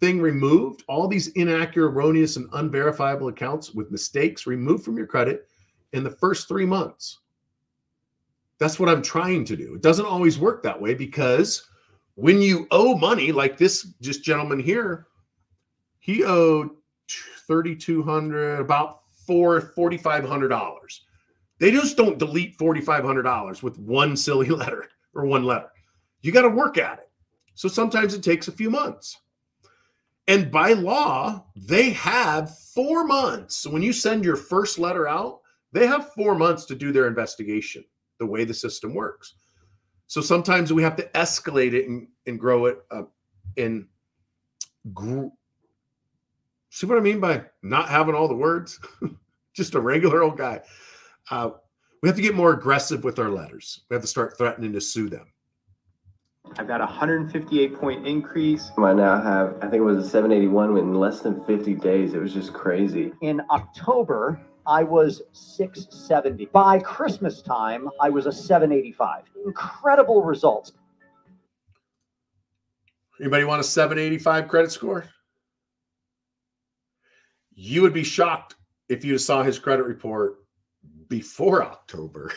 removed, all these inaccurate, erroneous, and unverifiable accounts with mistakes removed from your credit in the first 3 months. That's what I'm trying to do. It doesn't always work that way because when you owe money, like this gentleman here, he owed $3,200, about $4,500. They just don't delete $4,500 with one silly letter or one letter. You got to work at it. So sometimes it takes a few months. And by law, they have 4 months. So when you send your first letter out, they have 4 months to do their investigation, the way the system works. So sometimes we have to escalate it and grow it in group. See what I mean by not having all the words? Just a regular old guy. We have to get more aggressive with our letters. We have to start threatening to sue them. I've got a 158-point increase. I now have, I think it was a 781 in less than 50 days. It was just crazy. In October, I was 670. By Christmas time, I was a 785. Incredible results. Anybody want a 785 credit score? You would be shocked if you saw his credit report before October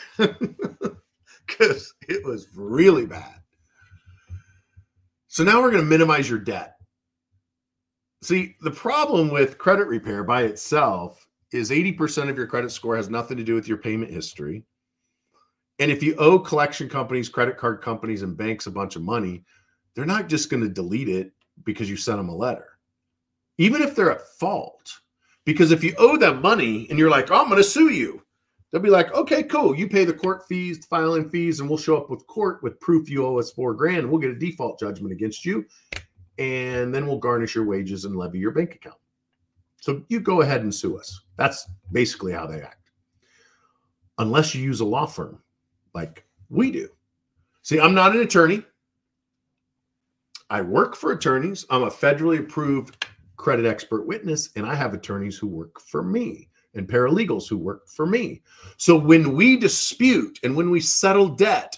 because it was really bad. So now we're going to minimize your debt. See, the problem with credit repair by itself is 80% of your credit score has nothing to do with your payment history. And if you owe collection companies, credit card companies, and banks a bunch of money, they're not just going to delete it because you sent them a letter, even if they're at fault. Because if you owe them money and you're like, oh, I'm going to sue you, they'll be like, okay, cool. You pay the court fees, the filing fees, and we'll show up with court with proof you owe us $4,000. And we'll get a default judgment against you. And then we'll garnish your wages and levy your bank account. So you go ahead and sue us. That's basically how they act. Unless you use a law firm like we do. See, I'm not an attorney. I work for attorneys. I'm a federally approved credit expert witness, and I have attorneys who work for me and paralegals who work for me. So when we dispute and when we settle debt,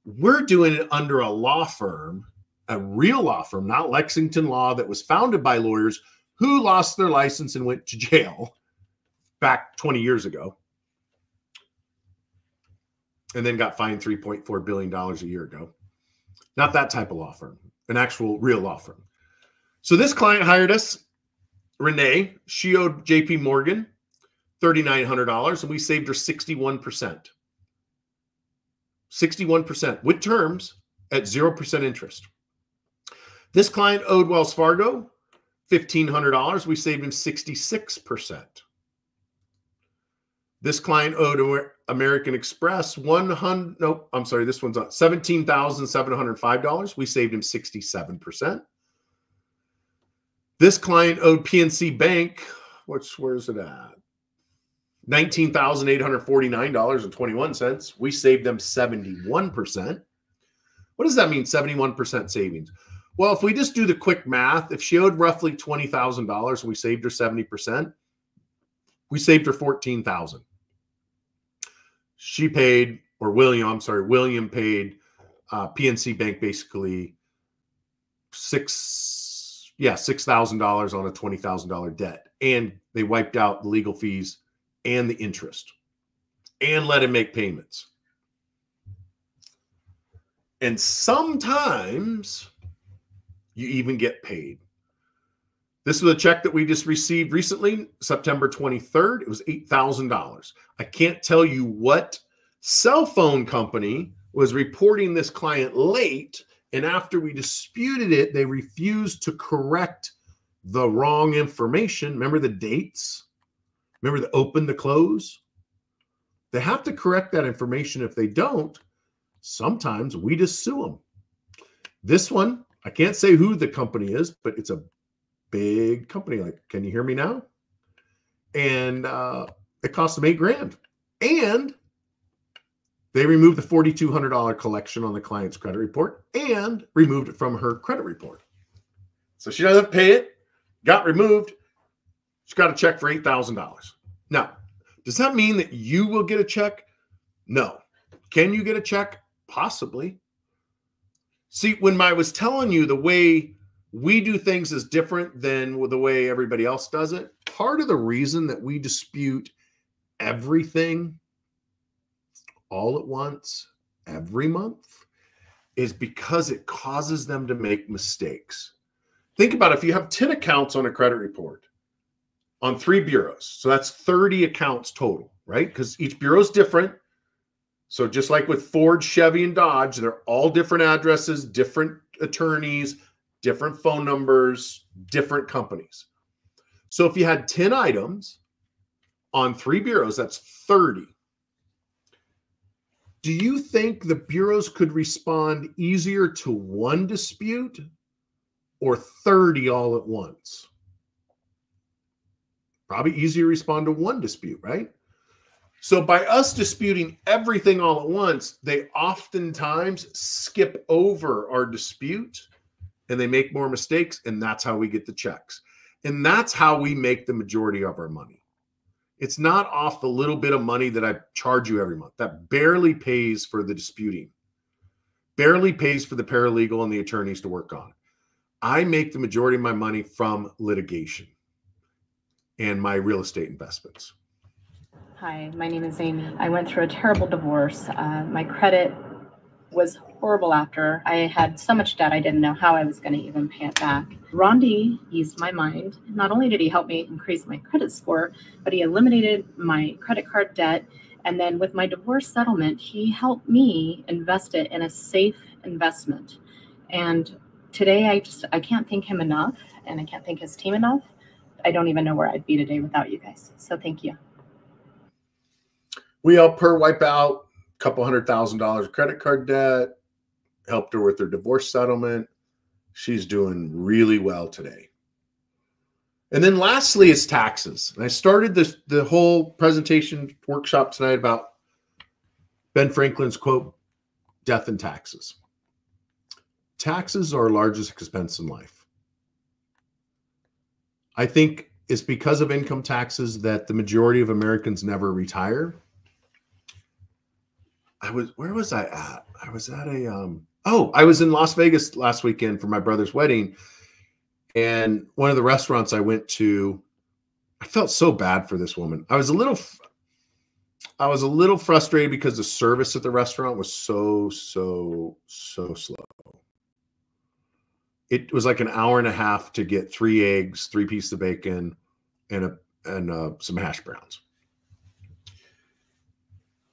we're doing it under a law firm, a real law firm, not Lexington Law, that was founded by lawyers who lost their license and went to jail back 20 years ago and then got fined $3.4 billion a year ago. Not that type of law firm, an actual real law firm. So this client hired us, Renee. She owed JP Morgan $3,900, and we saved her 61%. 61% with terms at 0% interest. This client owed Wells Fargo $1,500. We saved him 66%. This client owed American Express $17,705. We saved him 67%. This client owed PNC Bank, where's it at? $19,849.21. We saved them 71%. What does that mean, 71% savings? Well, if we just do the quick math, if she owed roughly $20,000 and we saved her 70%, we saved her $14,000. She paid, or William paid PNC Bank basically $6,000 on a $20,000 debt. And they wiped out the legal fees and the interest and let him make payments. And sometimes you even get paid. This was a check that we just received recently, September 23rd. It was $8,000. I can't tell you what cell phone company was reporting this client late, and after we disputed it, they refused to correct the wrong information. Remember the dates? Remember the open, the close? They have to correct that information. If they don't, sometimes we just sue them. This one, I can't say who the company is, but it's a big company. Like, can you hear me now? And it cost them $8,000. And they removed the $4,200 collection on the client's credit report and removed it from her credit report. So she doesn't pay it, got removed. She got a check for $8,000. Now, does that mean that you will get a check? No. Can you get a check? Possibly. See, when I was telling you the way we do things is different than the way everybody else does it, part of the reason that we dispute everything all at once, every month, is because it causes them to make mistakes. Think about it. If you have 10 accounts on a credit report on 3 bureaus, so that's 30 accounts total, right? Because each bureau is different. So just like with Ford, Chevy, and Dodge, they're all different addresses, different attorneys, different phone numbers, different companies. So if you had 10 items on 3 bureaus, that's 30. Do you think the bureaus could respond easier to one dispute or 30 all at once? Probably easier to respond to one dispute, right? So by us disputing everything all at once, they oftentimes skip over our dispute and they make more mistakes, and that's how we get the checks. And that's how we make the majority of our money. It's not off the little bit of money that I charge you every month. That barely pays for the disputing, barely pays for the paralegal and the attorneys to work on. I make the majority of my money from litigation and my real estate investments. Hi, my name is Amy. I went through a terrible divorce. My credit was horrible after. I had so much debt, I didn't know how I was going to even pay it back. Rondi eased my mind. Not only did he help me increase my credit score, but he eliminated my credit card debt. And then with my divorce settlement, he helped me invest it in a safe investment. And today I can't thank him enough, and I can't thank his team enough. I don't even know where I'd be today without you guys. So thank you. We helped her wipe out a couple $100,000 credit card debt, helped her with her divorce settlement. She's doing really well today. And then lastly is taxes. And I started the whole presentation workshop tonight about Ben Franklin's quote, death and taxes. Taxes are our largest expense in life. I think it's because of income taxes that the majority of Americans never retire. Where was I at? I was at I was in Las Vegas last weekend for my brother's wedding. And one of the restaurants I went to, I felt so bad for this woman. I was a little frustrated because the service at the restaurant was so slow. It was like an hour and a half to get 3 eggs, 3 pieces of bacon, and some hash browns.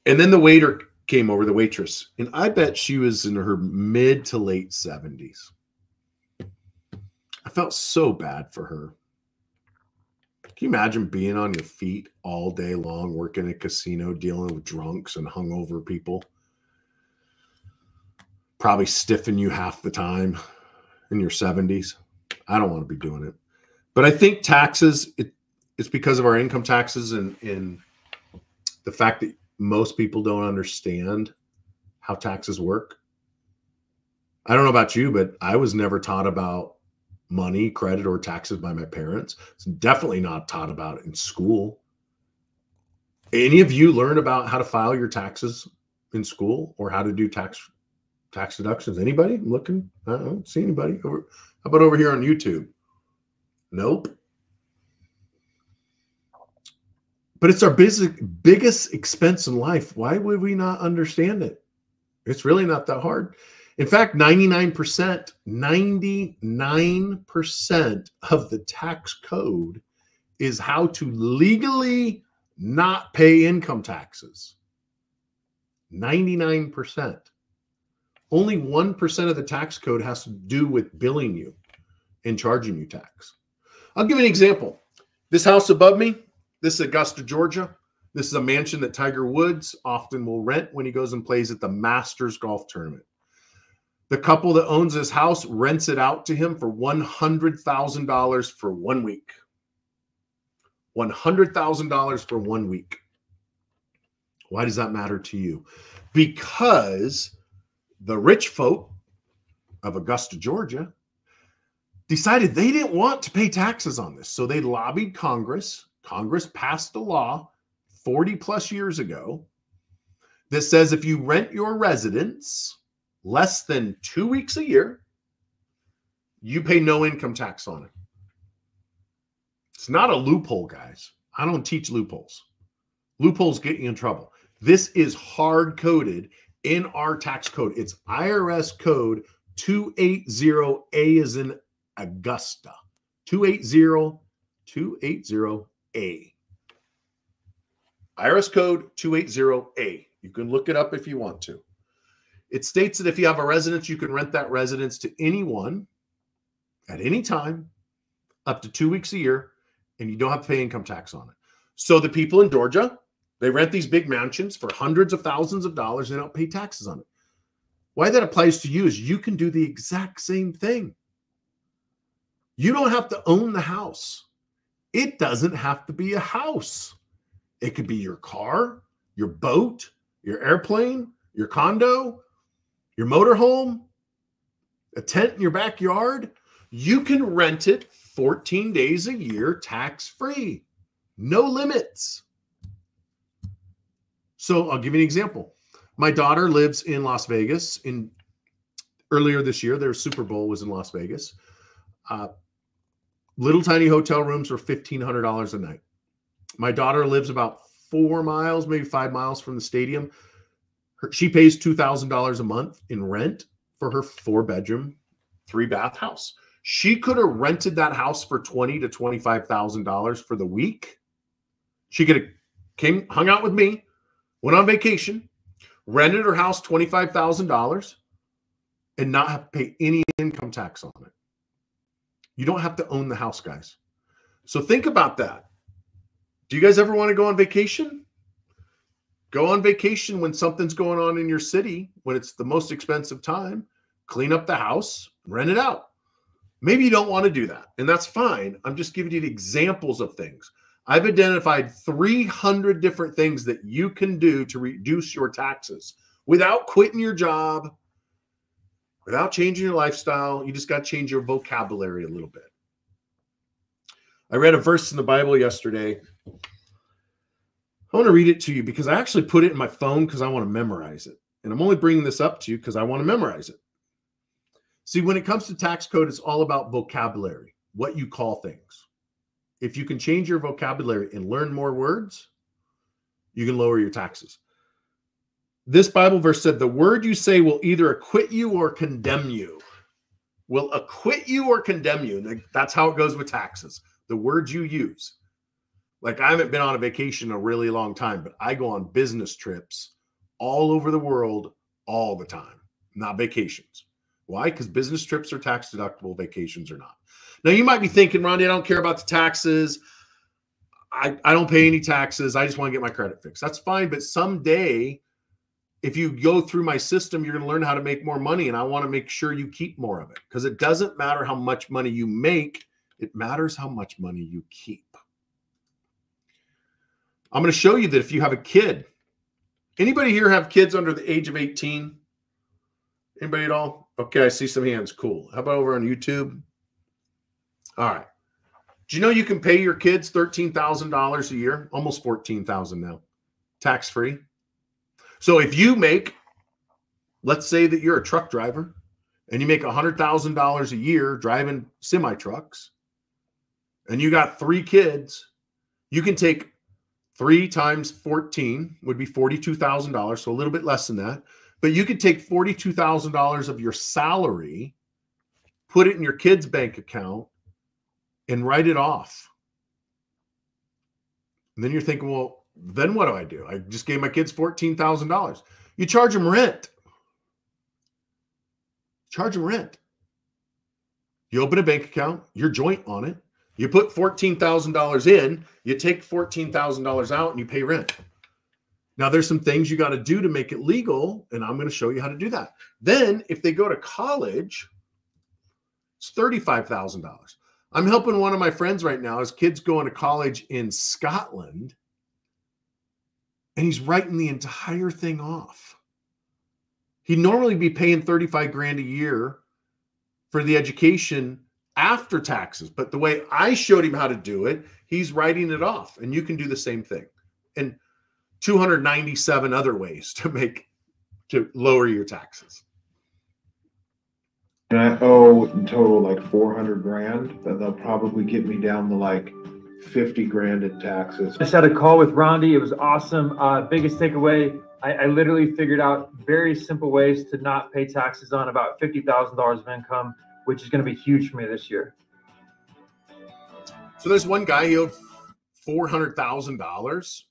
And then the waiter came over, the waitress, and I bet she was in her mid to late 70s. I felt so bad for her. Can you imagine being on your feet all day long, working at a casino, dealing with drunks and hungover people? Probably stiffen you half the time in your 70s. I don't want to be doing it. But I think taxes, it's because of our income taxes and the fact that most people don't understand how taxes work. I don't know about you, but I was never taught about money, credit, or taxes by my parents. It's definitely not taught about it in school. Any of you learn about how to file your taxes in school or how to do tax deductions? Anybody? I'm looking. I don't see anybody. How about over here on YouTube? Nope. But it's our biggest expense in life. Why would we not understand it? It's really not that hard. In fact, 99% of the tax code is how to legally not pay income taxes. 99%. Only 1% of the tax code has to do with billing you and charging you tax. I'll give you an example. This house above me, this is Augusta, Georgia. This is a mansion that Tiger Woods often will rent when he goes and plays at the Masters golf tournament. The couple that owns this house rents it out to him for $100,000 for 1 week. $100,000 for 1 week. Why does that matter to you? Because the rich folk of Augusta, Georgia, decided they didn't want to pay taxes on this. So they lobbied Congress. Congress passed a law 40 plus years ago that says if you rent your residence less than 2 weeks a year, you pay no income tax on it. It's not a loophole, guys. I don't teach loopholes. Loopholes get you in trouble. This is hard coded in our tax code. It's IRS code 280A as in Augusta. 280A. IRS code 280A. You can look it up if you want to. It states that if you have a residence, you can rent that residence to anyone at any time up to 2 weeks a year, and you don't have to pay income tax on it. So the people in Georgia, they rent these big mansions for hundreds of thousands of dollars. They don't pay taxes on it. Why that applies to you is you can do the exact same thing. You don't have to own the house. It doesn't have to be a house. It could be your car, your boat, your airplane, your condo, your motorhome, a tent in your backyard. You can rent it 14 days a year, tax-free, no limits. So I'll give you an example. My daughter lives in Las Vegas. Earlier this year, their Super Bowl was in Las Vegas. Little tiny hotel rooms were $1,500 a night. My daughter lives about 4 miles, maybe 5 miles from the stadium. She pays $2,000 a month in rent for her 4-bedroom, 3-bath house. She could have rented that house for $20,000 to $25,000 for the week. She could have hung out with me, went on vacation, rented her house $25,000, and not have to pay any income tax on it. You don't have to own the house, guys. So think about that. Do you guys ever want to go on vacation? Go on vacation when something's going on in your city, when it's the most expensive time. Clean up the house, rent it out. Maybe you don't want to do that, and that's fine. I'm just giving you examples of things. I've identified 300 different things that you can do to reduce your taxes without quitting your job, without changing your lifestyle. You just got to change your vocabulary a little bit. I read a verse in the Bible yesterday. I want to read it to you because I actually put it in my phone because I want to memorize it. And I'm only bringing this up to you because I want to memorize it. See, when it comes to tax code, it's all about vocabulary, what you call things. If you can change your vocabulary and learn more words, you can lower your taxes. This Bible verse said, the word you say will either acquit you or condemn you. Will acquit you or condemn you. And that's how it goes with taxes. The words you use. Like, I haven't been on a vacation in a really long time, but I go on business trips all over the world all the time, not vacations. Why? Because business trips are tax deductible, vacations are not. Now, you might be thinking, Rondi, I don't care about the taxes. I don't pay any taxes. I just want to get my credit fixed. That's fine. But someday, if you go through my system, you're going to learn how to make more money. And I want to make sure you keep more of it, because it doesn't matter how much money you make. It matters how much money you keep. I'm going to show you that if you have a kid, anybody here have kids under the age of 18? Anybody at all? Okay, I see some hands. Cool. How about over on YouTube? All right. Do you know you can pay your kids $13,000 a year? Almost $14,000 now. Tax-free. So if you make, let's say that you're a truck driver and you make $100,000 a year driving semi-trucks and you got 3 kids, you can take 3 times 14 would be $42,000, so a little bit less than that. But you could take $42,000 of your salary, put it in your kid's bank account, and write it off. And then you're thinking, well, then what do I do? I just gave my kids $14,000. You charge them rent. Charge them rent. You open a bank account, you're joint on it. You put $14,000 in, you take $14,000 out, and you pay rent. Now, there's some things you got to do to make it legal, and I'm going to show you how to do that. Then, if they go to college, it's $35,000. I'm helping one of my friends right now. His kid's going to college in Scotland, and he's writing the entire thing off. He'd normally be paying $35,000 a year for the education after taxes, but the way I showed him how to do it, he's writing it off, and you can do the same thing. And 297 other ways to lower your taxes. And I owe in total like $400,000, but they'll probably get me down to like $50,000 in taxes. Just had a call with Rondi. It was awesome. Biggest takeaway, I literally figured out very simple ways to not pay taxes on about $50,000 of income, which is going to be huge for me this year. So there's one guy, he owed $400,000,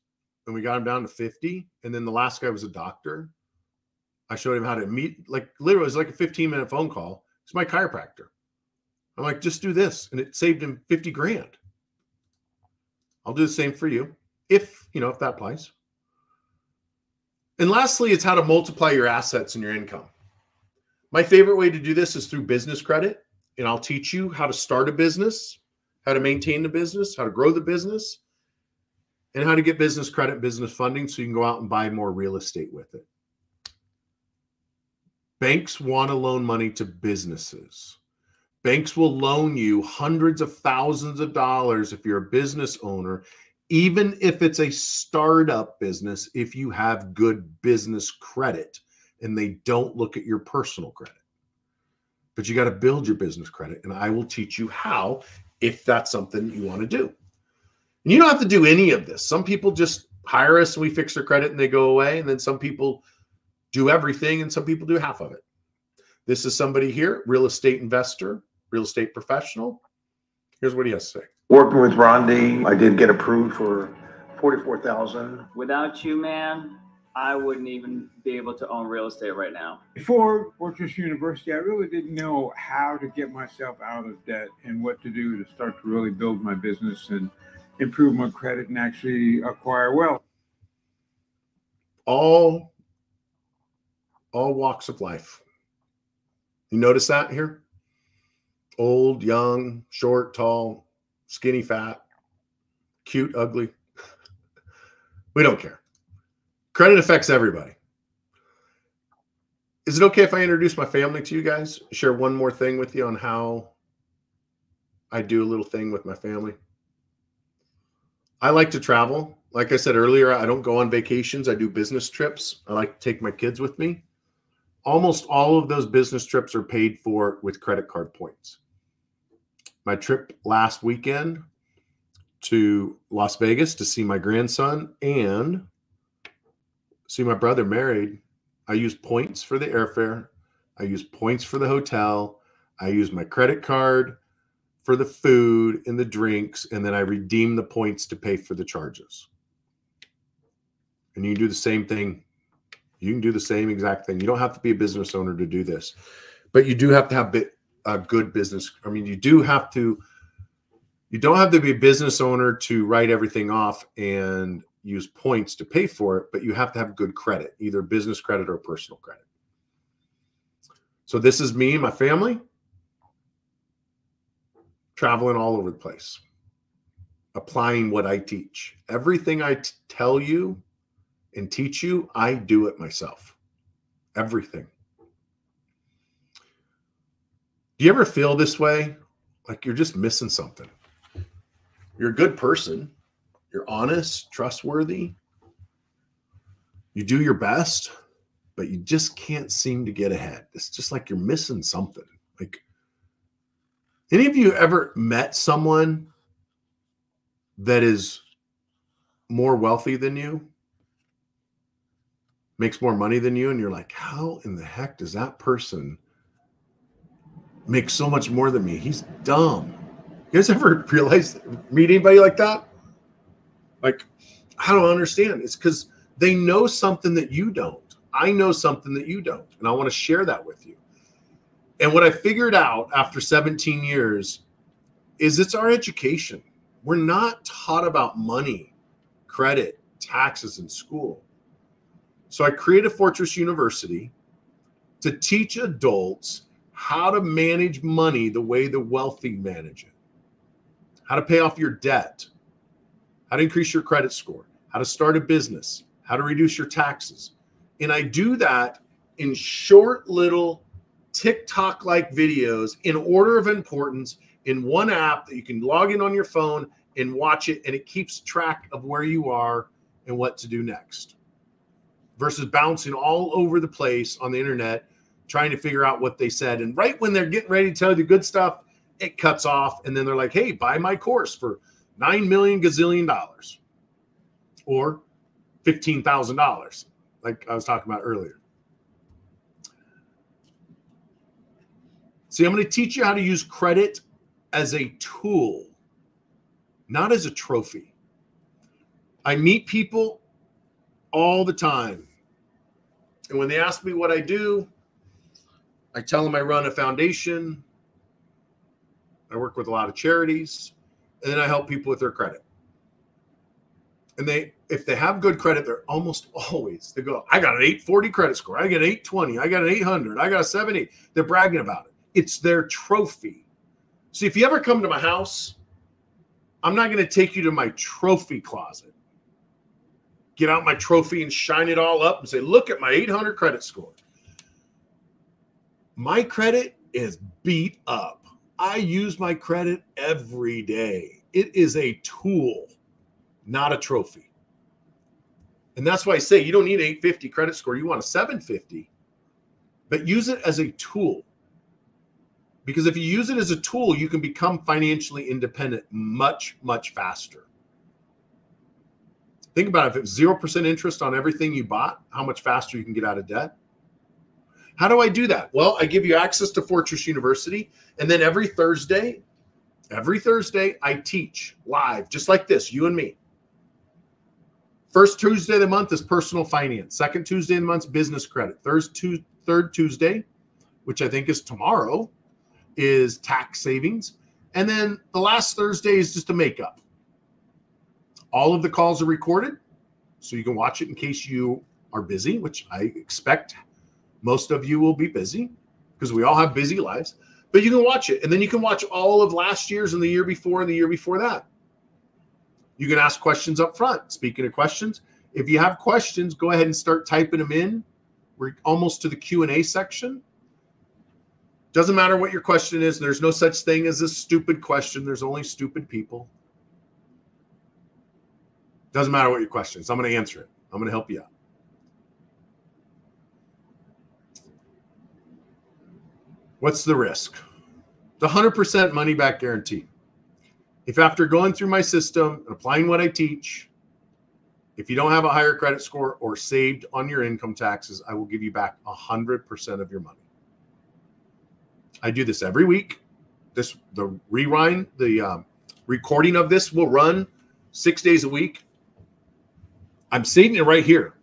and we got him down to 50. And then the last guy was a doctor. I showed him how to meet, like literally, it was like a 15-minute phone call. It's my chiropractor. I'm like, just do this. And it saved him $50,000. I'll do the same for you if that applies. And lastly, it's how to multiply your assets and your income. My favorite way to do this is through business credit. And I'll teach you how to start a business, how to maintain the business, how to grow the business, and how to get business credit, business funding, so you can go out and buy more real estate with it. Banks want to loan money to businesses. Banks will loan you hundreds of thousands of dollars if you're a business owner, even if it's a startup business, if you have good business credit and they don't look at your personal credit. But you got to build your business credit, and I will teach you how if that's something you want to do. And you don't have to do any of this. Some people just hire us and we fix their credit and they go away. And then some people do everything and some people do half of it. This is somebody here, real estate investor, real estate professional. Here's what he has to say. Working with Rondi, I did get approved for $44,000. Without you, man, I wouldn't even be able to own real estate right now. Before Fortress University, I really didn't know how to get myself out of debt and what to do to start to really build my business and improve my credit and actually acquire wealth. All walks of life. You notice that here? Old, young, short, tall, skinny, fat, cute, ugly. We don't care. Credit affects everybody. Is it okay if I introduce my family to you guys? Share one more thing with you on how I do a little thing with my family. I like to travel. Like I said earlier, I don't go on vacations. I do business trips. I like to take my kids with me. Almost all of those business trips are paid for with credit card points. My trip last weekend to Las Vegas to see my grandson and see my brother married, I used points for the airfare. I used points for the hotel. I used my credit card for the food and the drinks, and then I redeemed the points to pay for the charges. And you can do the same thing. You can do the same exact thing. You don't have to be a business owner to do this, but you do have to have a good business. I mean, you don't have to be a business owner to write everything off and use points to pay for it, but you have to have good credit, either business credit or personal credit. So this is me and my family traveling all over the place, applying what I teach. Everything I tell you and teach you, I do it myself. Everything. Do you ever feel this way? Like you're just missing something. You're a good person. You're honest, trustworthy. You do your best, but you just can't seem to get ahead. It's just like you're missing something. Like, any of you ever met someone that is more wealthy than you, makes more money than you, and you're like, how in the heck does that person make so much more than me? He's dumb. You guys ever meet anybody like that? Like, I don't understand. It's because they know something that you don't. I know something that you don't, and I want to share that with you. And what I figured out after 17 years is it's our education. We're not taught about money, credit, taxes in school. So I created Fortress University to teach adults how to manage money the way the wealthy manage it, how to pay off your debt, how to increase your credit score, how to start a business, how to reduce your taxes. And I do that in short little TikTok-like videos in order of importance in one app that you can log in on your phone and watch it, and it keeps track of where you are and what to do next versus bouncing all over the place on the internet trying to figure out what they said. And right when they're getting ready to tell you the good stuff, it cuts off, and then they're like, hey, buy my course for $9 million gazillion or $15,000, like I was talking about earlier. See, I'm going to teach you how to use credit as a tool, not as a trophy. I meet people all the time, and when they ask me what I do, I tell them I run a foundation, I work with a lot of charities, and then I help people with their credit. And if they have good credit, they're almost always, they go, I got an 840 credit score, I got an 820, I got an 800, I got a 780. They're bragging about it. It's their trophy. See, if you ever come to my house, I'm not going to take you to my trophy closet. Get out my trophy and shine it all up and say, look at my 800 credit score. My credit is beat up. I use my credit every day. It is a tool, not a trophy. And that's why I say you don't need an 850 credit score. You want a 750, but use it as a tool. Because if you use it as a tool, you can become financially independent much, much faster. Think about it. If it's 0% interest on everything you bought, how much faster you can get out of debt. How do I do that? Well, I give you access to Fortress University, and then every Thursday, I teach live, just like this, you and me. First Tuesday of the month is personal finance. Second Tuesday of the month is business credit. Third Tuesday, which I think is tomorrow, is tax savings. And then the last Thursday is just a makeup. All of the calls are recorded, so you can watch it in case you are busy, which I expect most of you will be busy because we all have busy lives. But you can watch it, and then you can watch all of last year's and the year before and the year before that. You can ask questions up front. Speaking of questions, if you have questions, go ahead and start typing them in. We're almost to the Q&A section. Doesn't matter what your question is. There's no such thing as a stupid question. There's only stupid people. Doesn't matter what your question is. I'm going to answer it. I'm going to help you out. What's the risk? The 100% money back guarantee. If after going through my system and applying what I teach, if you don't have a higher credit score or saved on your income taxes, I will give you back 100% of your money. I do this every week. The recording of this will run 6 days a week. I'm stating it right here.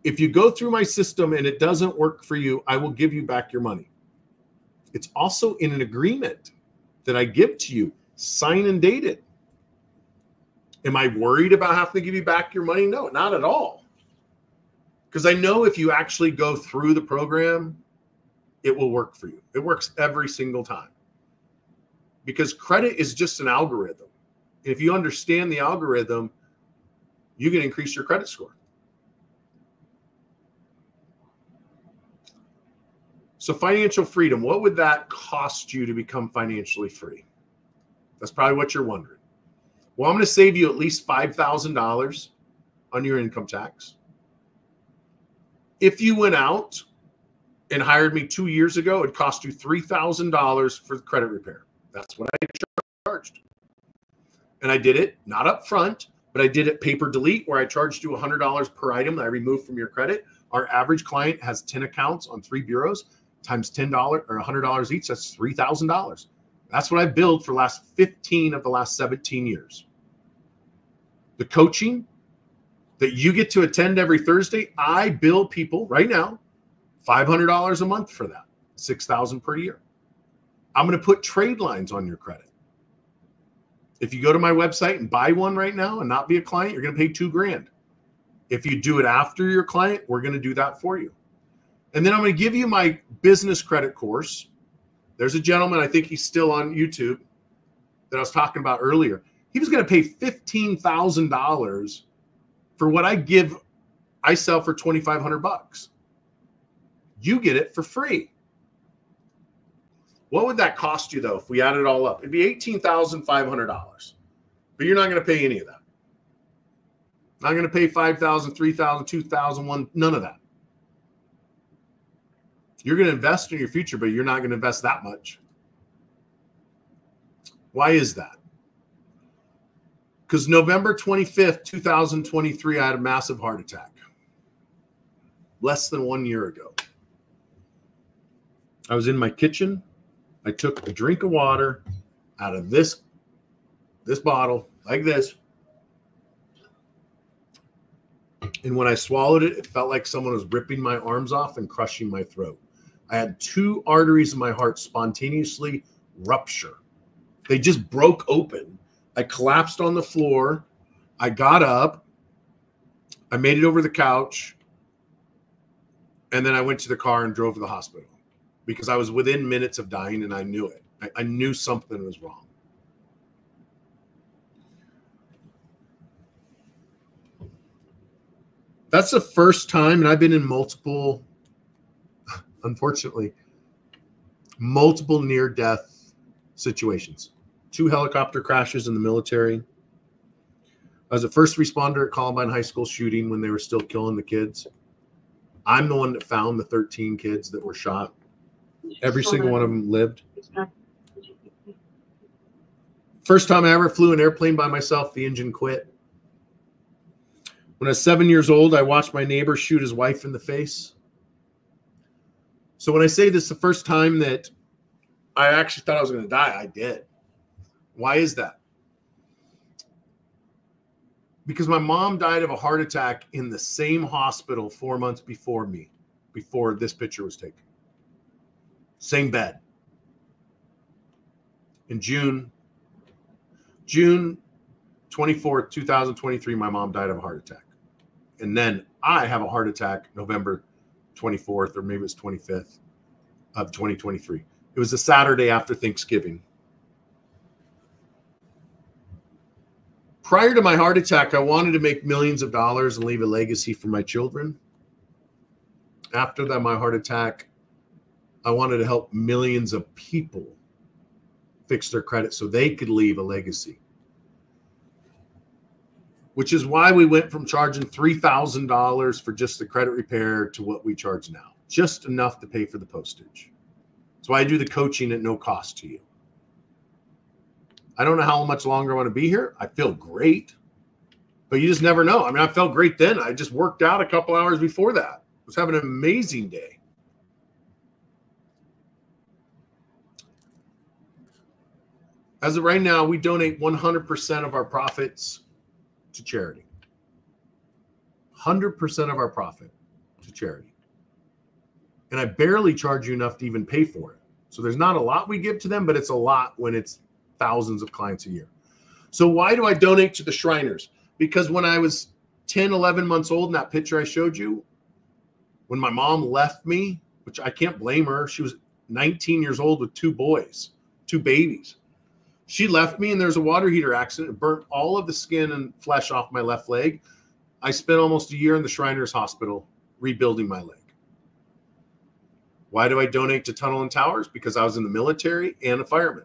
If you go through my system and it doesn't work for you, I will give you back your money. It's also in an agreement that I give to you. Sign and date it. Am I worried about having to give you back your money? No, not at all. Because I know if you actually go through the program, it will work for you. It works every single time. Because credit is just an algorithm. If you understand the algorithm, you can increase your credit score. So financial freedom, what would that cost you to become financially free? That's probably what you're wondering. Well, I'm going to save you at least $5,000 on your income tax. If you went out and hired me 2 years ago, it cost you $3,000 for the credit repair. That's what I charged. And I did it not up front, but I did it paper delete, where I charged you $100 per item that I removed from your credit. Our average client has 10 accounts on 3 bureaus times $10 or $100 each. That's $3,000. That's what I billed for last 15 of the last 17 years. The coaching that you get to attend every Thursday, I bill people right now $500 a month for that, $6,000 per year. I'm going to put trade lines on your credit. If you go to my website and buy one right now and not be a client, you're going to pay $2,000. If you do it after your client, we're going to do that for you. And then I'm going to give you my business credit course. There's a gentleman, I think he's still on YouTube, that I was talking about earlier. He was going to pay $15,000 for what I sell for $2,500. You get it for free. What would that cost you, though, if we add it all up? It'd be $18,500. But you're not going to pay any of that. Not going to pay $5,000, $3,000, $2,000, none of that. You're going to invest in your future, but you're not going to invest that much. Why is that? Because November 25th, 2023, I had a massive heart attack. Less than 1 year ago. I was in my kitchen. I took a drink of water out of this bottle, like this. And when I swallowed it, it felt like someone was ripping my arms off and crushing my throat. I had 2 arteries in my heart spontaneously rupture. They just broke open. I collapsed on the floor. I got up. I made it over the couch. And then I went to the car and drove to the hospital because I was within minutes of dying and I knew it. I knew something was wrong. That's the first time, and I've been in multiple, unfortunately, multiple near-death situations. 2 helicopter crashes in the military. I was a first responder at Columbine High School shooting when they were still killing the kids. I'm the one that found the 13 kids that were shot. Every single one of them lived. First time I ever flew an airplane by myself, the engine quit. When I was 7 years old, I watched my neighbor shoot his wife in the face. So when I say this is the first time that I actually thought I was going to die, I did. Why is that? Because my mom died of a heart attack in the same hospital 4 months before me, before this picture was taken. Same bed. In June 24th, 2023, my mom died of a heart attack. And then I have a heart attack November 24th, or maybe it's 25th of 2023. It was a Saturday after Thanksgiving. Prior to my heart attack, I wanted to make millions of dollars and leave a legacy for my children. After that, my heart attack, I wanted to help millions of people fix their credit so they could leave a legacy. Which is why we went from charging $3,000 for just the credit repair to what we charge now. Just enough to pay for the postage. That's why I do the coaching at no cost to you. I don't know how much longer I want to be here. I feel great, but you just never know. I mean, I felt great then. I just worked out a couple hours before that. I was having an amazing day. As of right now, we donate 100% of our profits to charity. 100% of our profit to charity. And I barely charge you enough to even pay for it. So there's not a lot we give to them, but it's a lot when it's thousands of clients a year. So why do I donate to the Shriners? Because when I was 10, 11 months old in that picture I showed you, when my mom left me, which I can't blame her, she was 19 years old with 2 boys, 2 babies. She left me and there's a water heater accident. It burnt all of the skin and flesh off my left leg. I spent almost a year in the Shriners Hospital rebuilding my leg. Why do I donate to Tunnel and Towers? Because I was in the military and a fireman.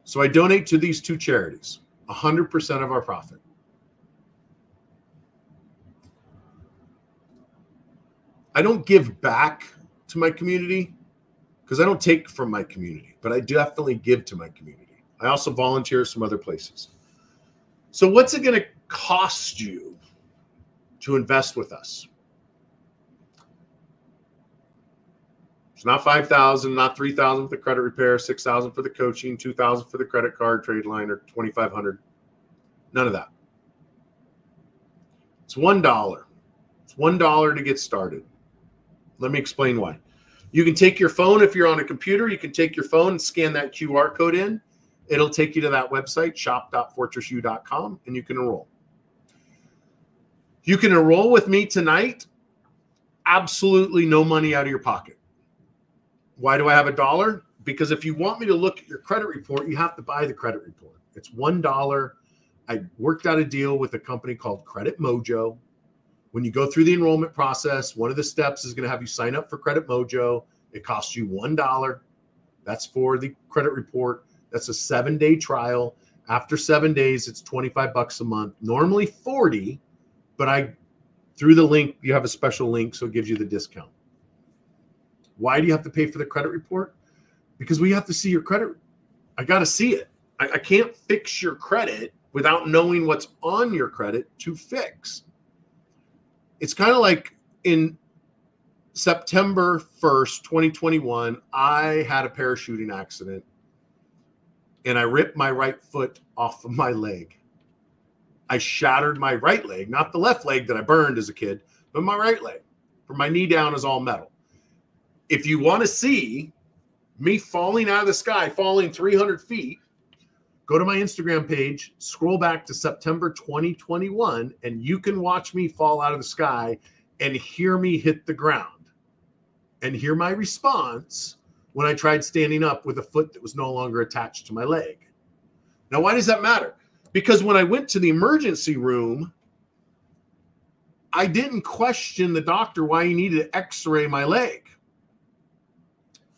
So I donate to these 2 charities, 100% of our profit. I don't give back to my community because I don't take from my community, but I definitely give to my community. I also volunteer some other places. So what's it going to cost you to invest with us? It's not $5,000, not $3,000 for the credit repair, $6,000 for the coaching, $2,000 for the credit card trade line, or $2,500. None of that. It's $1. It's $1 to get started. Let me explain why. You can take your phone if you're on a computer. You can take your phone and scan that QR code in. It'll take you to that website, shop.fortressu.com, and you can enroll. You can enroll with me tonight. Absolutely no money out of your pocket. Why do I have $1? Because if you want me to look at your credit report, you have to buy the credit report. It's $1. I worked out a deal with a company called Credit Mojo. When you go through the enrollment process, one of the steps is going to have you sign up for Credit Mojo. It costs you $1. That's for the credit report. That's a 7-day trial. After 7 days, it's $25 a month. Normally $40, but through the link, you have a special link, so it gives you the discount. Why do you have to pay for the credit report? Because we have to see your credit. I got to see it. I can't fix your credit without knowing what's on your credit to fix. It's kind of like in September 1st, 2021, I had a parachuting accident and I ripped my right foot off of my leg. I shattered my right leg, not the left leg that I burned as a kid, but my right leg. From my knee down is all metal. If you want to see me falling out of the sky, falling 300 feet, go to my Instagram page, scroll back to September 2021, and you can watch me fall out of the sky and hear me hit the ground and hear my response when I tried standing up with a foot that was no longer attached to my leg. Now, why does that matter? Because when I went to the emergency room, I didn't question the doctor why he needed to x-ray my leg.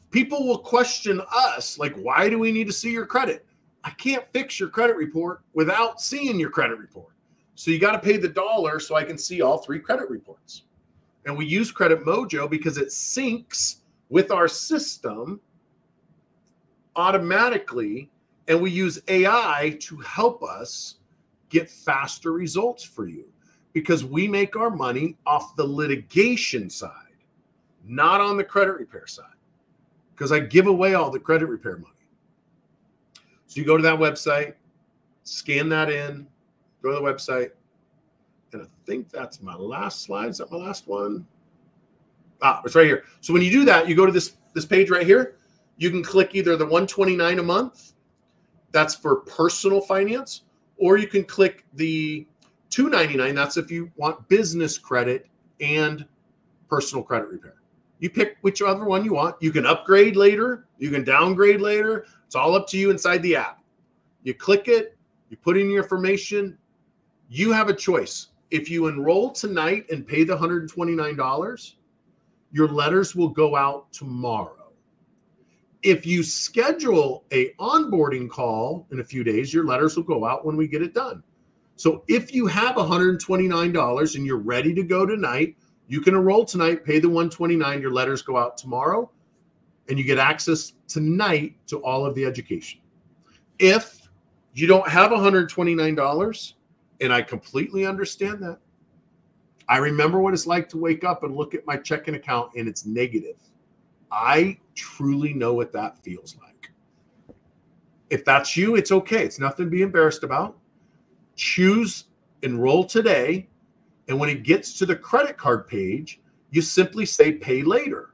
People will question us, like, why do we need to see your credit? I can't fix your credit report without seeing your credit report. So you got to pay the $1 so I can see all 3 credit reports. And we use Credit Mojo because it syncs with our system automatically. And we use AI to help us get faster results for you. because we make our money off the litigation side, not on the credit repair side, because I give away all the credit repair money. So you go to that website, scan that in, go to the website, and I think that's my last slide. Is that my last one? It's right here. So when you do that, you go to this page right here. You can click either the $129 a month, that's for personal finance, or you can click the $299. That's if you want business credit and personal credit repair. You pick whichever one you want. You can upgrade later. You can downgrade later. It's all up to you inside the app. You click it. You put in your information. You have a choice. If you enroll tonight and pay the $129, your letters will go out tomorrow. If you schedule a onboarding call in a few days, your letters will go out when we get it done. So if you have $129 and you're ready to go tonight, you can enroll tonight, pay the $129, your letters go out tomorrow, and you get access tonight to all of the education. If you don't have $129, and I completely understand that, I remember what it's like to wake up and look at my checking account and it's negative. I truly know what that feels like. If that's you, it's okay. It's nothing to be embarrassed about. Choose enroll today. And when it gets to the credit card page, you simply say pay later.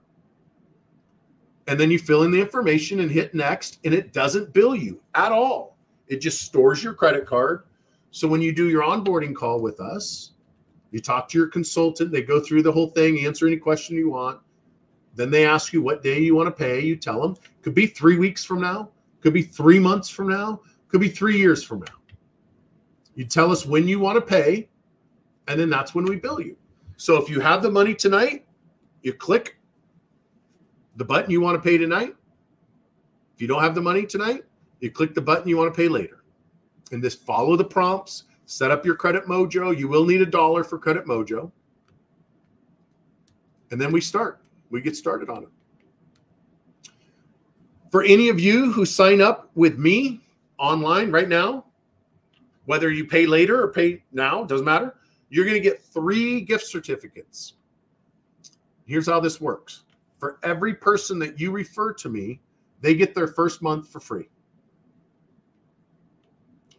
And then you fill in the information and hit next, and it doesn't bill you at all. It just stores your credit card. So when you do your onboarding call with us, you talk to your consultant, they go through the whole thing, answer any question you want. Then they ask you what day you want to pay. You tell them. Could be 3 weeks from now. Could be 3 months from now. Could be 3 years from now. You tell us when you want to pay, and then that's when we bill you. So if you have the money tonight, you click the button you want to pay tonight. If you don't have the money tonight, you click the button you want to pay later. And just follow the prompts. Set up your Credit Mojo. You will need $1 for Credit Mojo. And then we start. We get started on it. For any of you who sign up with me online right now, whether you pay later or pay now, doesn't matter, you're going to get 3 gift certificates. Here's how this works. For every person that you refer to me, they get their first month for free.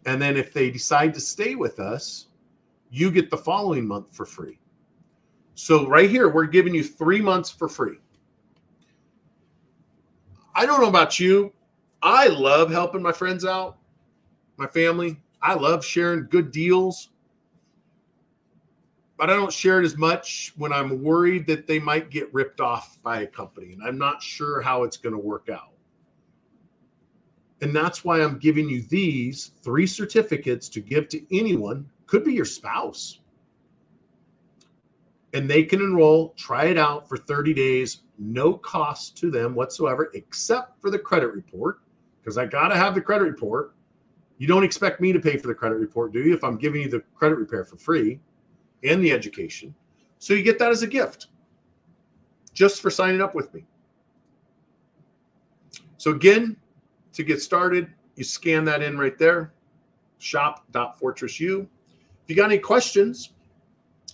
And then if they decide to stay with us, you get the following month for free. So right here, we're giving you 3 months for free. I don't know about you. I love helping my friends out, my family. I love sharing good deals. But I don't share it as much when I'm worried that they might get ripped off by a company. And I'm not sure how it's going to work out. And that's why I'm giving you these 3 certificates to give to anyone. Could be your spouse. And they can enroll, try it out for 30 days, no cost to them whatsoever, except for the credit report, because I got to have the credit report. You don't expect me to pay for the credit report, do you, if I'm giving you the credit repair for free and the education? So you get that as a gift just for signing up with me. So again, to get started, you scan that in right there, shop.fortressu. If you got any questions,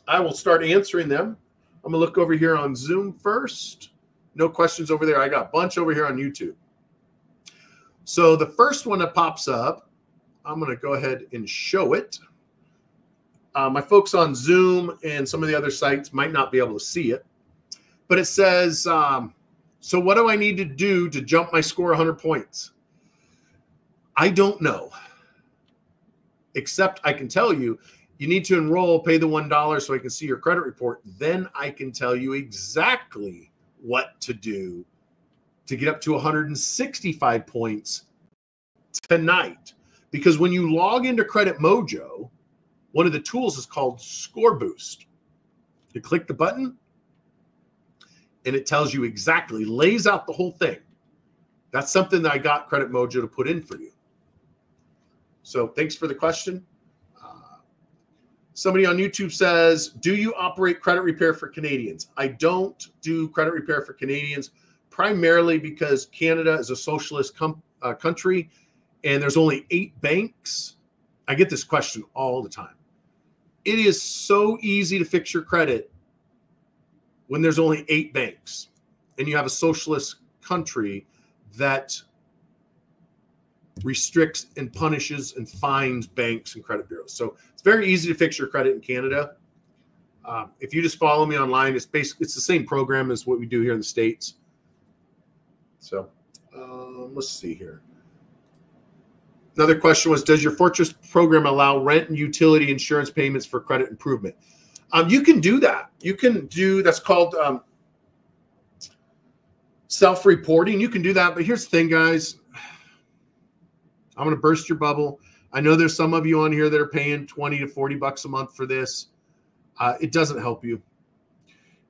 I will start answering them. I'm going to look over here on Zoom first. No questions over there. I got a bunch over here on YouTube. So the first one that pops up, I'm going to go ahead and show it. My folks on Zoom and some of the other sites might not be able to see it. But it says, so what do I need to do to jump my score 100 points? I don't know. Except I can tell you, you need to enroll, pay the $1 so I can see your credit report. Then I can tell you exactly what to do to get up to 165 points tonight. Because when you log into Credit Mojo, one of the tools is called Score Boost. You click the button, and it tells you exactly, lays out the whole thing. That's something that I got Credit Mojo to put in for you. So thanks for the question. Somebody on YouTube says, do you operate credit repair for Canadians? I don't do credit repair for Canadians, primarily because Canada is a socialist country, and there's only 8 banks. I get this question all the time. It is so easy to fix your credit when there's only 8 banks and you have a socialist country that restricts and punishes and fines banks and credit bureaus. So it's very easy to fix your credit in Canada. If you just follow me online, it's the same program as what we do here in the States. So let's see here. Another question was, does your Fortress program allow rent and utility insurance payments for credit improvement? You can do that. You can do, that's called self-reporting. You can do that. But here's the thing, guys. I'm going to burst your bubble. I know there's some of you on here that are paying 20 to 40 bucks a month for this. It doesn't help you.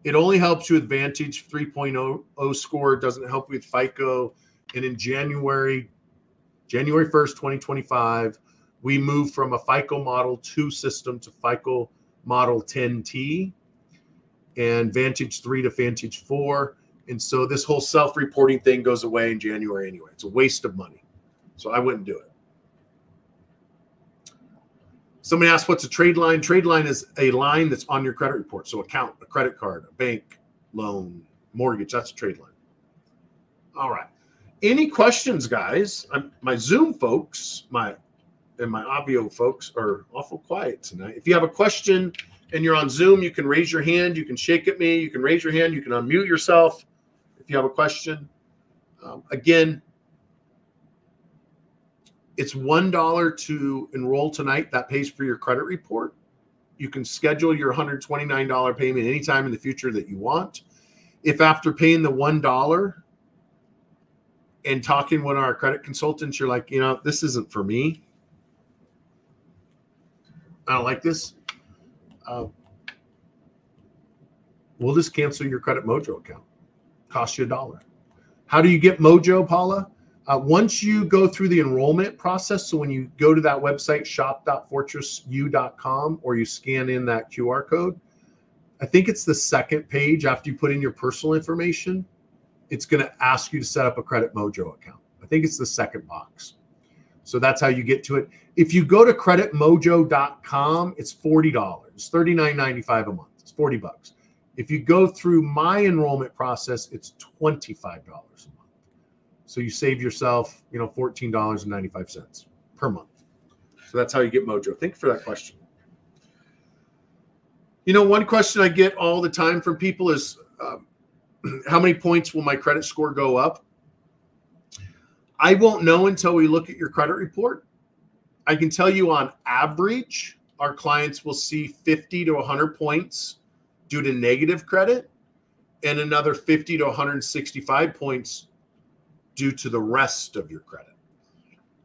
It only helps you with Vantage 3.0 score. It doesn't help you with FICO. And in January 1st, 2025, we moved from a FICO Model 2 system to FICO Model 10T and Vantage 3 to Vantage 4. And so this whole self-reporting thing goes away in January anyway. It's a waste of money. So I wouldn't do it. Somebody asked, what's a trade line? Trade line is a line that's on your credit report. So account, a credit card, a bank, loan, mortgage, that's a trade line. All right. Any questions, guys? My Zoom folks, my audio folks are awful quiet tonight. If you have a question and you're on Zoom, you can raise your hand. You can shake at me. You can raise your hand. You can unmute yourself if you have a question. Again, it's $1 to enroll tonight. That pays for your credit report. You can schedule your $129 payment anytime in the future that you want. If after paying the $1 and talking with our credit consultants, you're like, you know, this isn't for me. I don't like this. We'll just cancel your Credit Mojo account. Cost you $1. How do you get Mojo, Paula? Once you go through the enrollment process, so when you go to that website, shop.fortressu.com, or you scan in that QR code, I think it's the second page after you put in your personal information, it's going to ask you to set up a Credit Mojo account. I think it's the second box. So that's how you get to it. If you go to creditmojo.com, it's $40. It's $39.95 a month. It's 40 bucks. If you go through my enrollment process, it's $25 a month. So you save yourself, you know, $14.95 per month. So that's how you get Mojo. Thank you for that question. You know, one question I get all the time from people is, how many points will my credit score go up? I won't know until we look at your credit report. I can tell you on average, our clients will see 50 to 100 points due to negative credit and another 50 to 165 points due to the rest of your credit.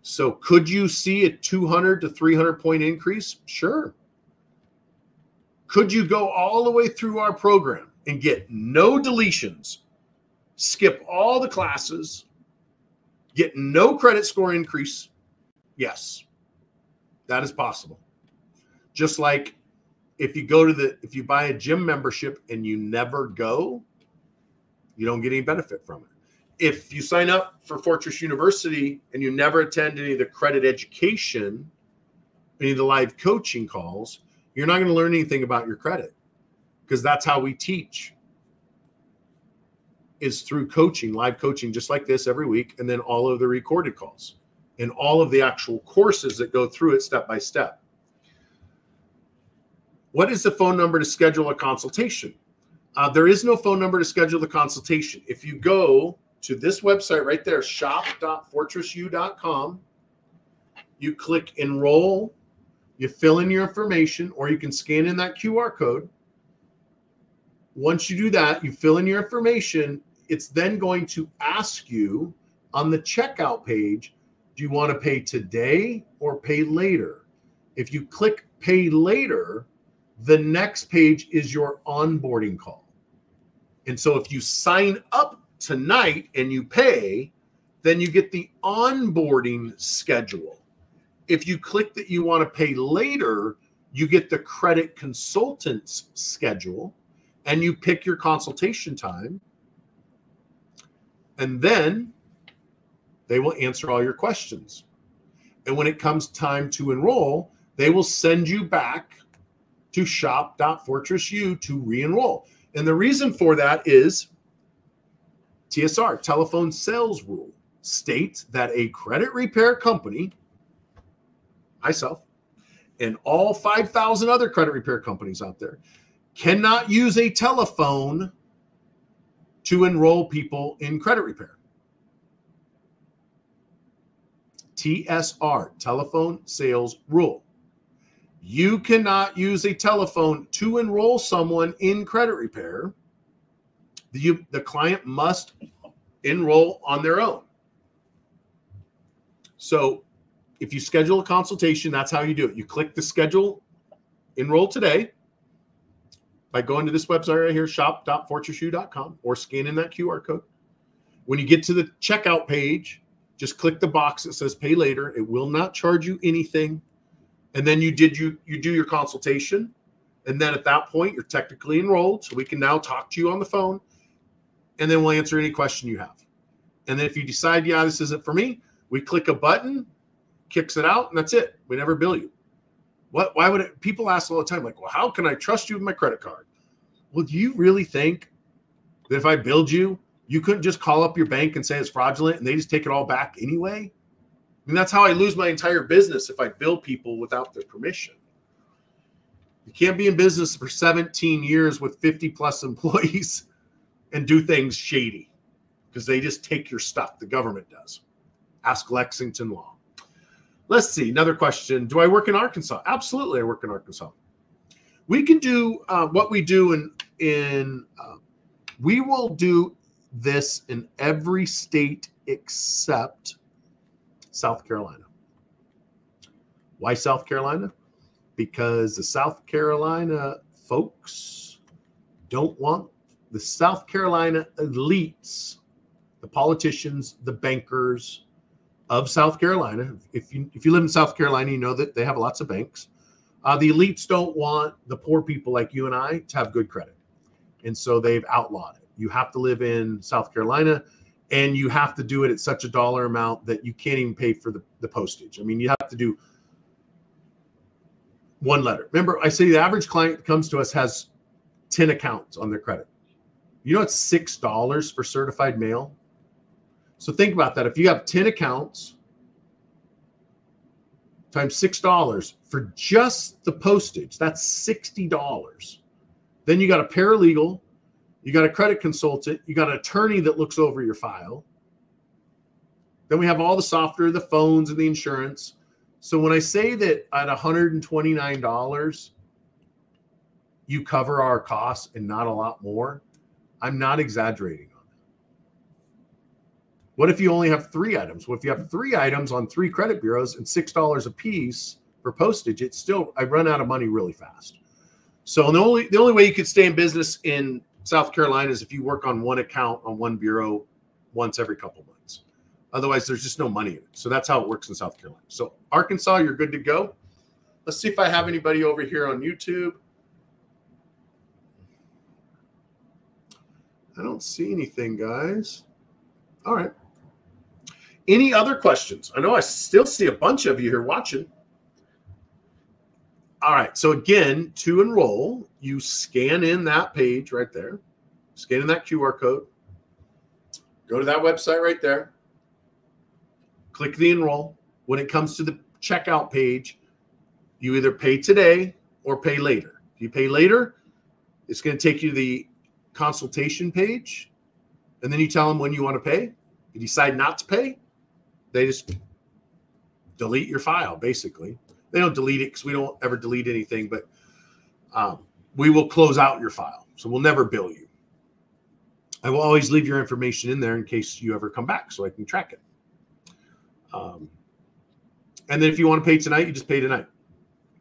So could you see a 200 to 300 point increase? Sure. Could you go all the way through our program and get no deletions, skip all the classes, get no credit score increase? Yes, that is possible. Just like if you go to if you buy a gym membership and you never go, you don't get any benefit from it. If you sign up for Fortress University and you never attend any of the credit education, any of the live coaching calls, you're not going to learn anything about your credit, because that's how we teach, is through coaching, live coaching, just like this every week, and then all of the recorded calls and all of the actual courses that go through it step by step. What is the phone number to schedule a consultation? There is no phone number to schedule the consultation. If you go to this website right there, shop.fortressu.com, you click enroll, you fill in your information, or you can scan in that QR code. Once you do that, you fill in your information. It's then going to ask you on the checkout page, do you want to pay today or pay later? If you click pay later, the next page is your onboarding call. And so if you sign up tonight and you pay, then you get the onboarding schedule. If you click that you want to pay later, you get the credit consultant's schedule, and you pick your consultation time. And then they will answer all your questions. And when it comes time to enroll, they will send you back to shop.fortressu to re-enroll. And the reason for that is TSR, telephone sales rule, states that a credit repair company, myself, and all 5,000 other credit repair companies out there cannot use a telephone to enroll people in credit repair. TSR, telephone sales rule. You cannot use a telephone to enroll someone in credit repair. The client must enroll on their own. So if you schedule a consultation, that's how you do it. You click the schedule, enroll today by going to this website right here, shop.fortressu.com, or scan in that QR code. When you get to the checkout page, just click the box that says pay later. It will not charge you anything. And then you do your consultation. And then at that point, you're technically enrolled. So we can now talk to you on the phone. And then we'll answer any question you have. And then if you decide, yeah, this isn't for me, we click a button, kicks it out, and that's it. We never bill you. Why would it? People ask all the time, like, well, how can I trust you with my credit card? Well, do you really think that if I billed you, you couldn't just call up your bank and say it's fraudulent and they just take it all back anyway? I mean, that's how I lose my entire business if I bill people without their permission. You can't be in business for 17 years with 50 plus employees and do things shady because they just take your stuff. The government does. Ask Lexington Law. Let's see. Another question. Do I work in Arkansas? Absolutely, I work in Arkansas. We can do what we do we will do this in every state except South Carolina. Why South Carolina? Because the South Carolina folks don't want the South Carolina elites, the politicians, the bankers of South Carolina. If you live in South Carolina, you know that they have lots of banks. The elites don't want the poor people like you and I to have good credit. And so they've outlawed it. You have to live in South Carolina, and you have to do it at such a dollar amount that you can't even pay for the postage. I mean, you have to do one letter. Remember, I say the average client that comes to us has 10 accounts on their credit. You know, it's $6 for certified mail. So think about that. If you have 10 accounts times $6 for just the postage, that's $60. Then you got a paralegal, you got a credit consultant, you got an attorney that looks over your file. Then we have all the software, the phones, and the insurance. So when I say that at $129, you cover our costs and not a lot more, I'm not exaggerating on that. What if you only have 3 items? Well, if you have 3 items on 3 credit bureaus and $6 a piece for postage, it's still, I run out of money really fast. So the only way you could stay in business in South Carolina is if you work on one account on one bureau once every couple months. Otherwise, there's just no money in it. So that's how it works in South Carolina. So Arkansas, you're good to go. Let's see if I have anybody over here on YouTube. I don't see anything, guys. All right. Any other questions? I know I still see a bunch of you here watching. All right. So again, to enroll, you scan in that page right there. Scan in that QR code. Go to that website right there. Click the enroll. When it comes to the checkout page, you either pay today or pay later. If you pay later, it's going to take you to the consultation page, and then you tell them when you want to pay. If you decide not to pay, they just delete your file, basically. They don't delete it because we don't ever delete anything, but we will close out your file. So we'll never bill you. I will always leave your information in there in case you ever come back so I can track it. And then if you want to pay tonight, you just pay tonight.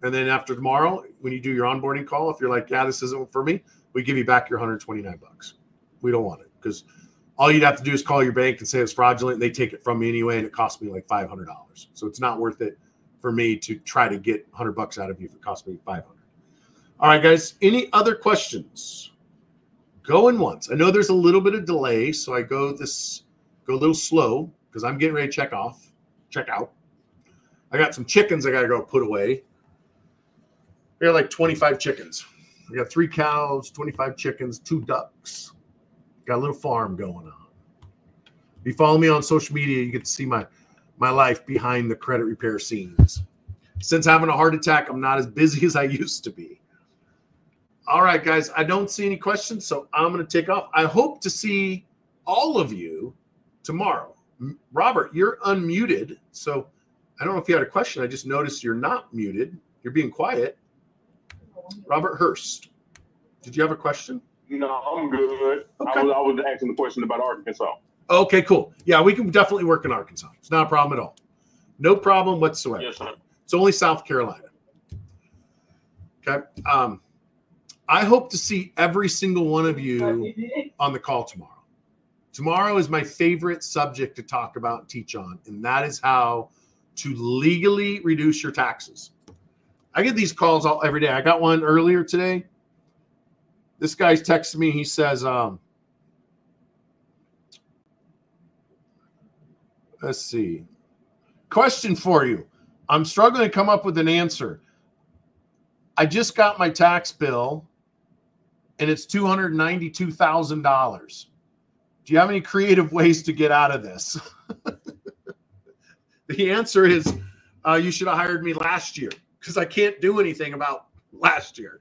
And then after tomorrow, when you do your onboarding call, if you're like, yeah, this isn't for me, we give you back your $129. We don't want it because all you'd have to do is call your bank and say it's fraudulent. And they take it from me anyway, and it costs me like $500. So it's not worth it for me to try to get $100 out of you if it costs me $500. All right, guys. Any other questions? Going once. I know there's a little bit of delay, so I go a little slow because I'm getting ready to check out. I got some chickens I got to go put away. We got like 25 chickens. We got 3 cows, 25 chickens, 2 ducks. Got a little farm going on. If you follow me on social media, you get to see my life behind the credit repair scenes. Since having a heart attack, I'm not as busy as I used to be. All right, guys, I don't see any questions, so I'm going to take off. I hope to see all of you tomorrow. Robert, you're unmuted, so I don't know if you had a question. I just noticed you're not muted. You're being quiet. Robert Hurst, did you have a question? No, I'm good. Okay. I was asking the question about Arkansas. Okay, cool. Yeah, we can definitely work in Arkansas. It's not a problem at all. No problem whatsoever. Yes, sir. It's only South Carolina. Okay. I hope to see every single one of you on the call tomorrow. Tomorrow is my favorite subject to talk about and teach on, and that is how to legally reduce your taxes. I get these calls every day. I got one earlier today. This guy's texting me. He says, let's see. Question for you. I'm struggling to come up with an answer. I just got my tax bill, and it's $292,000. Do you have any creative ways to get out of this? The answer is you should have hired me last year because I can't do anything about last year.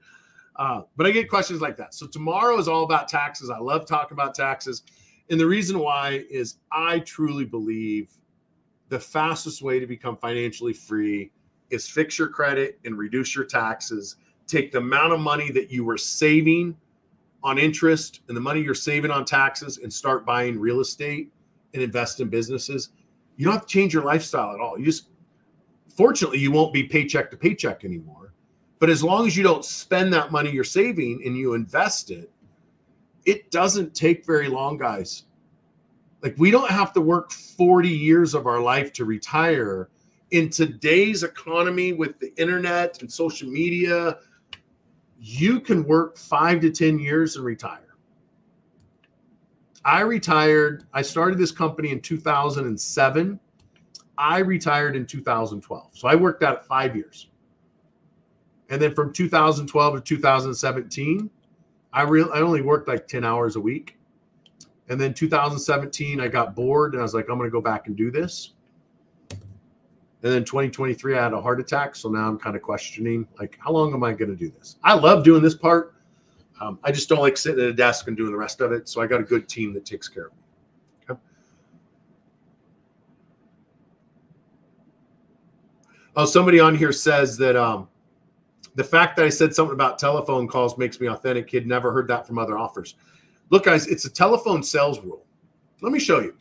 But I get questions like that. So tomorrow is all about taxes. I love talking about taxes. And the reason why is I truly believe the fastest way to become financially free is fix your credit and reduce your taxes. Take the amount of money that you were saving on interest and the money you're saving on taxes and start buying real estate and invest in businesses. You don't have to change your lifestyle at all. Fortunately, you won't be paycheck to paycheck anymore. But as long as you don't spend that money you're saving and you invest it, it doesn't take very long, guys. Like, we don't have to work 40 years of our life to retire. In today's economy with the internet and social media, you can work 5 to 10 years and retire. I retired. I started this company in 2007. I retired in 2012. So I worked out 5 years. And then from 2012 to 2017, I only worked like 10 hours a week. And then 2017, I got bored and I was like, I'm going to go back and do this. And then 2023, I had a heart attack. So now I'm kind of questioning, like, how long am I going to do this? I love doing this part. I just don't like sitting at a desk and doing the rest of it. So I got a good team that takes care of me. Okay. Oh, somebody on here says that the fact that I said something about telephone calls makes me authentic. Kid, never heard that from other offers. Look, guys, it's a telephone sales rule. Let me show you.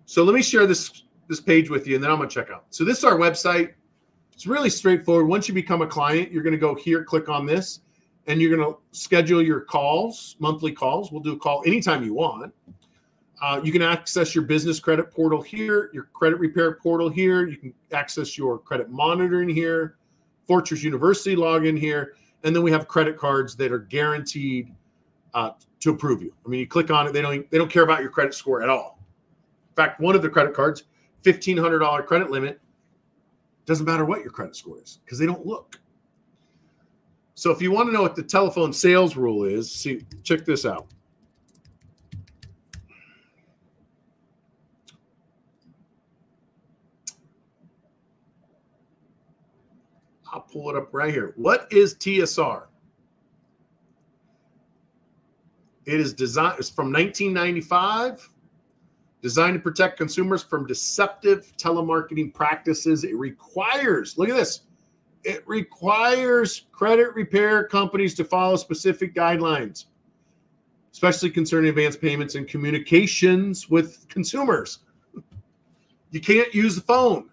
So let me share this page with you, and then I'm going to check out. So this is our website. It's really straightforward. Once you become a client, you're going to go here, click on this, and you're going to schedule your calls, monthly calls. We'll do a call anytime you want. You can access your business credit portal here, your credit repair portal here. You can access your credit monitoring here, Fortress University login here, and then we have credit cards that are guaranteed to approve you. I mean, you click on it, they don't care about your credit score at all. In fact, one of the credit cards, $1,500 credit limit, doesn't matter what your credit score is because they don't look. So if you want to know what the telephone sales rule is, see, check this out. I'll pull it up right here. What is TSR? It is designed. It's from 1995. Designed to protect consumers from deceptive telemarketing practices. It requires, look at this. It requires credit repair companies to follow specific guidelines, especially concerning advanced payments and communications with consumers. You can't use the phone.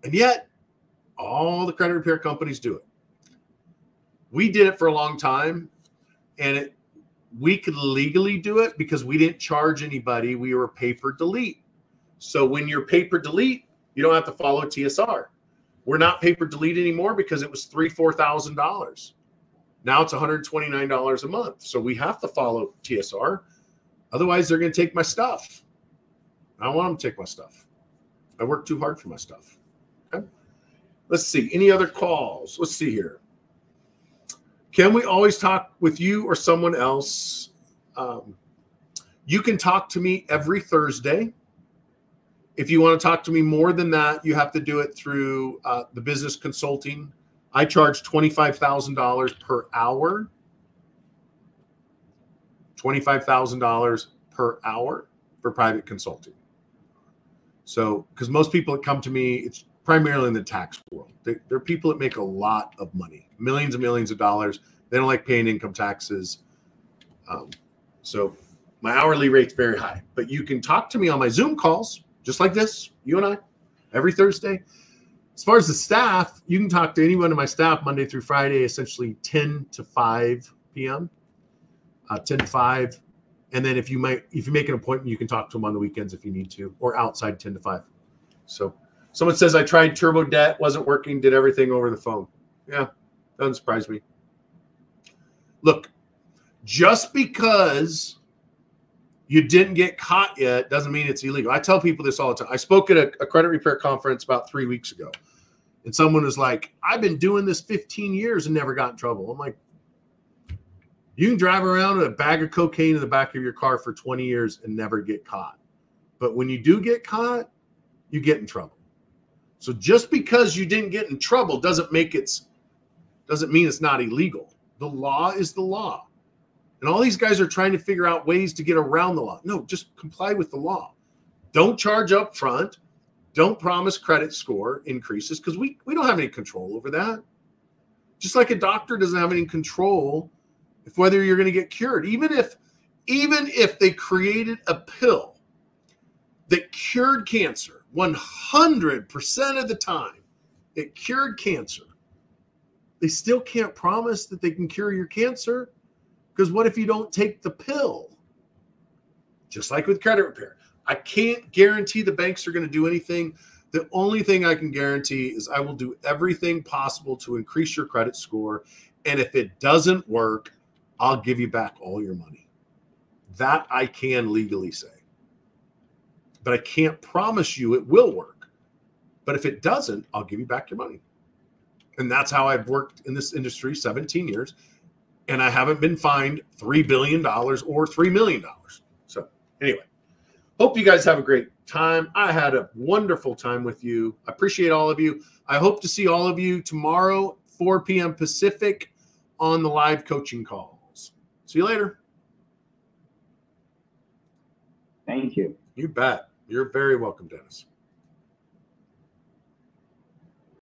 And yet, all the credit repair companies do it. We did it for a long time, and we could legally do it because we didn't charge anybody. We were pay per delete. So when you're pay per delete, you don't have to follow TSR. We're not pay per delete anymore because it was $3,000, $4,000. Now it's $129 a month. So we have to follow TSR. Otherwise, they're going to take my stuff. I don't want them to take my stuff. I work too hard for my stuff. Okay? Let's see. Any other calls? Let's see here. Can we always talk with you or someone else? You can talk to me every Thursday. If you want to talk to me more than that, you have to do it through the business consulting. I charge $25,000 per hour. $25,000 per hour for private consulting. So, because most people that come to me, it's primarily in the tax world. They're people that make a lot of money, millions and millions of dollars. They don't like paying income taxes. So my hourly rate's very high. But you can talk to me on my Zoom calls, just like this, you and I, every Thursday. As far as the staff, you can talk to anyone in my staff Monday through Friday, essentially 10 to 5 p.m., 10 to 5. And then if you make an appointment, you can talk to them on the weekends if you need to, or outside 10 to 5. So someone says, I tried Turbo Debt, wasn't working, did everything over the phone. Yeah, doesn't surprise me. Look, just because you didn't get caught yet doesn't mean it's illegal. I tell people this all the time. I spoke at a credit repair conference about 3 weeks ago, and someone was like, I've been doing this 15 years and never got in trouble. I'm like, you can drive around with a bag of cocaine in the back of your car for 20 years and never get caught. But when you do get caught, you get in trouble. So just because you didn't get in trouble doesn't mean it's not illegal. The law is the law. And all these guys are trying to figure out ways to get around the law. No, just comply with the law. Don't charge up front. Don't promise credit score increases, because we don't have any control over that. Just like a doctor doesn't have any control if whether you're going to get cured. Even if they created a pill that cured cancer 100% of the time, it cured cancer, they still can't promise that they can cure your cancer. Because what if you don't take the pill? Just like with credit repair. I can't guarantee the banks are going to do anything. The only thing I can guarantee is I will do everything possible to increase your credit score. And if it doesn't work, I'll give you back all your money. That I can legally say. But I can't promise you it will work. But if it doesn't, I'll give you back your money. And that's how I've worked in this industry 17 years. And I haven't been fined $3 billion or $3 million. So anyway, hope you guys have a great time. I had a wonderful time with you. I appreciate all of you. I hope to see all of you tomorrow, 4 p.m. Pacific, on the live coaching calls. See you later. Thank you. You bet. You're very welcome, Dennis.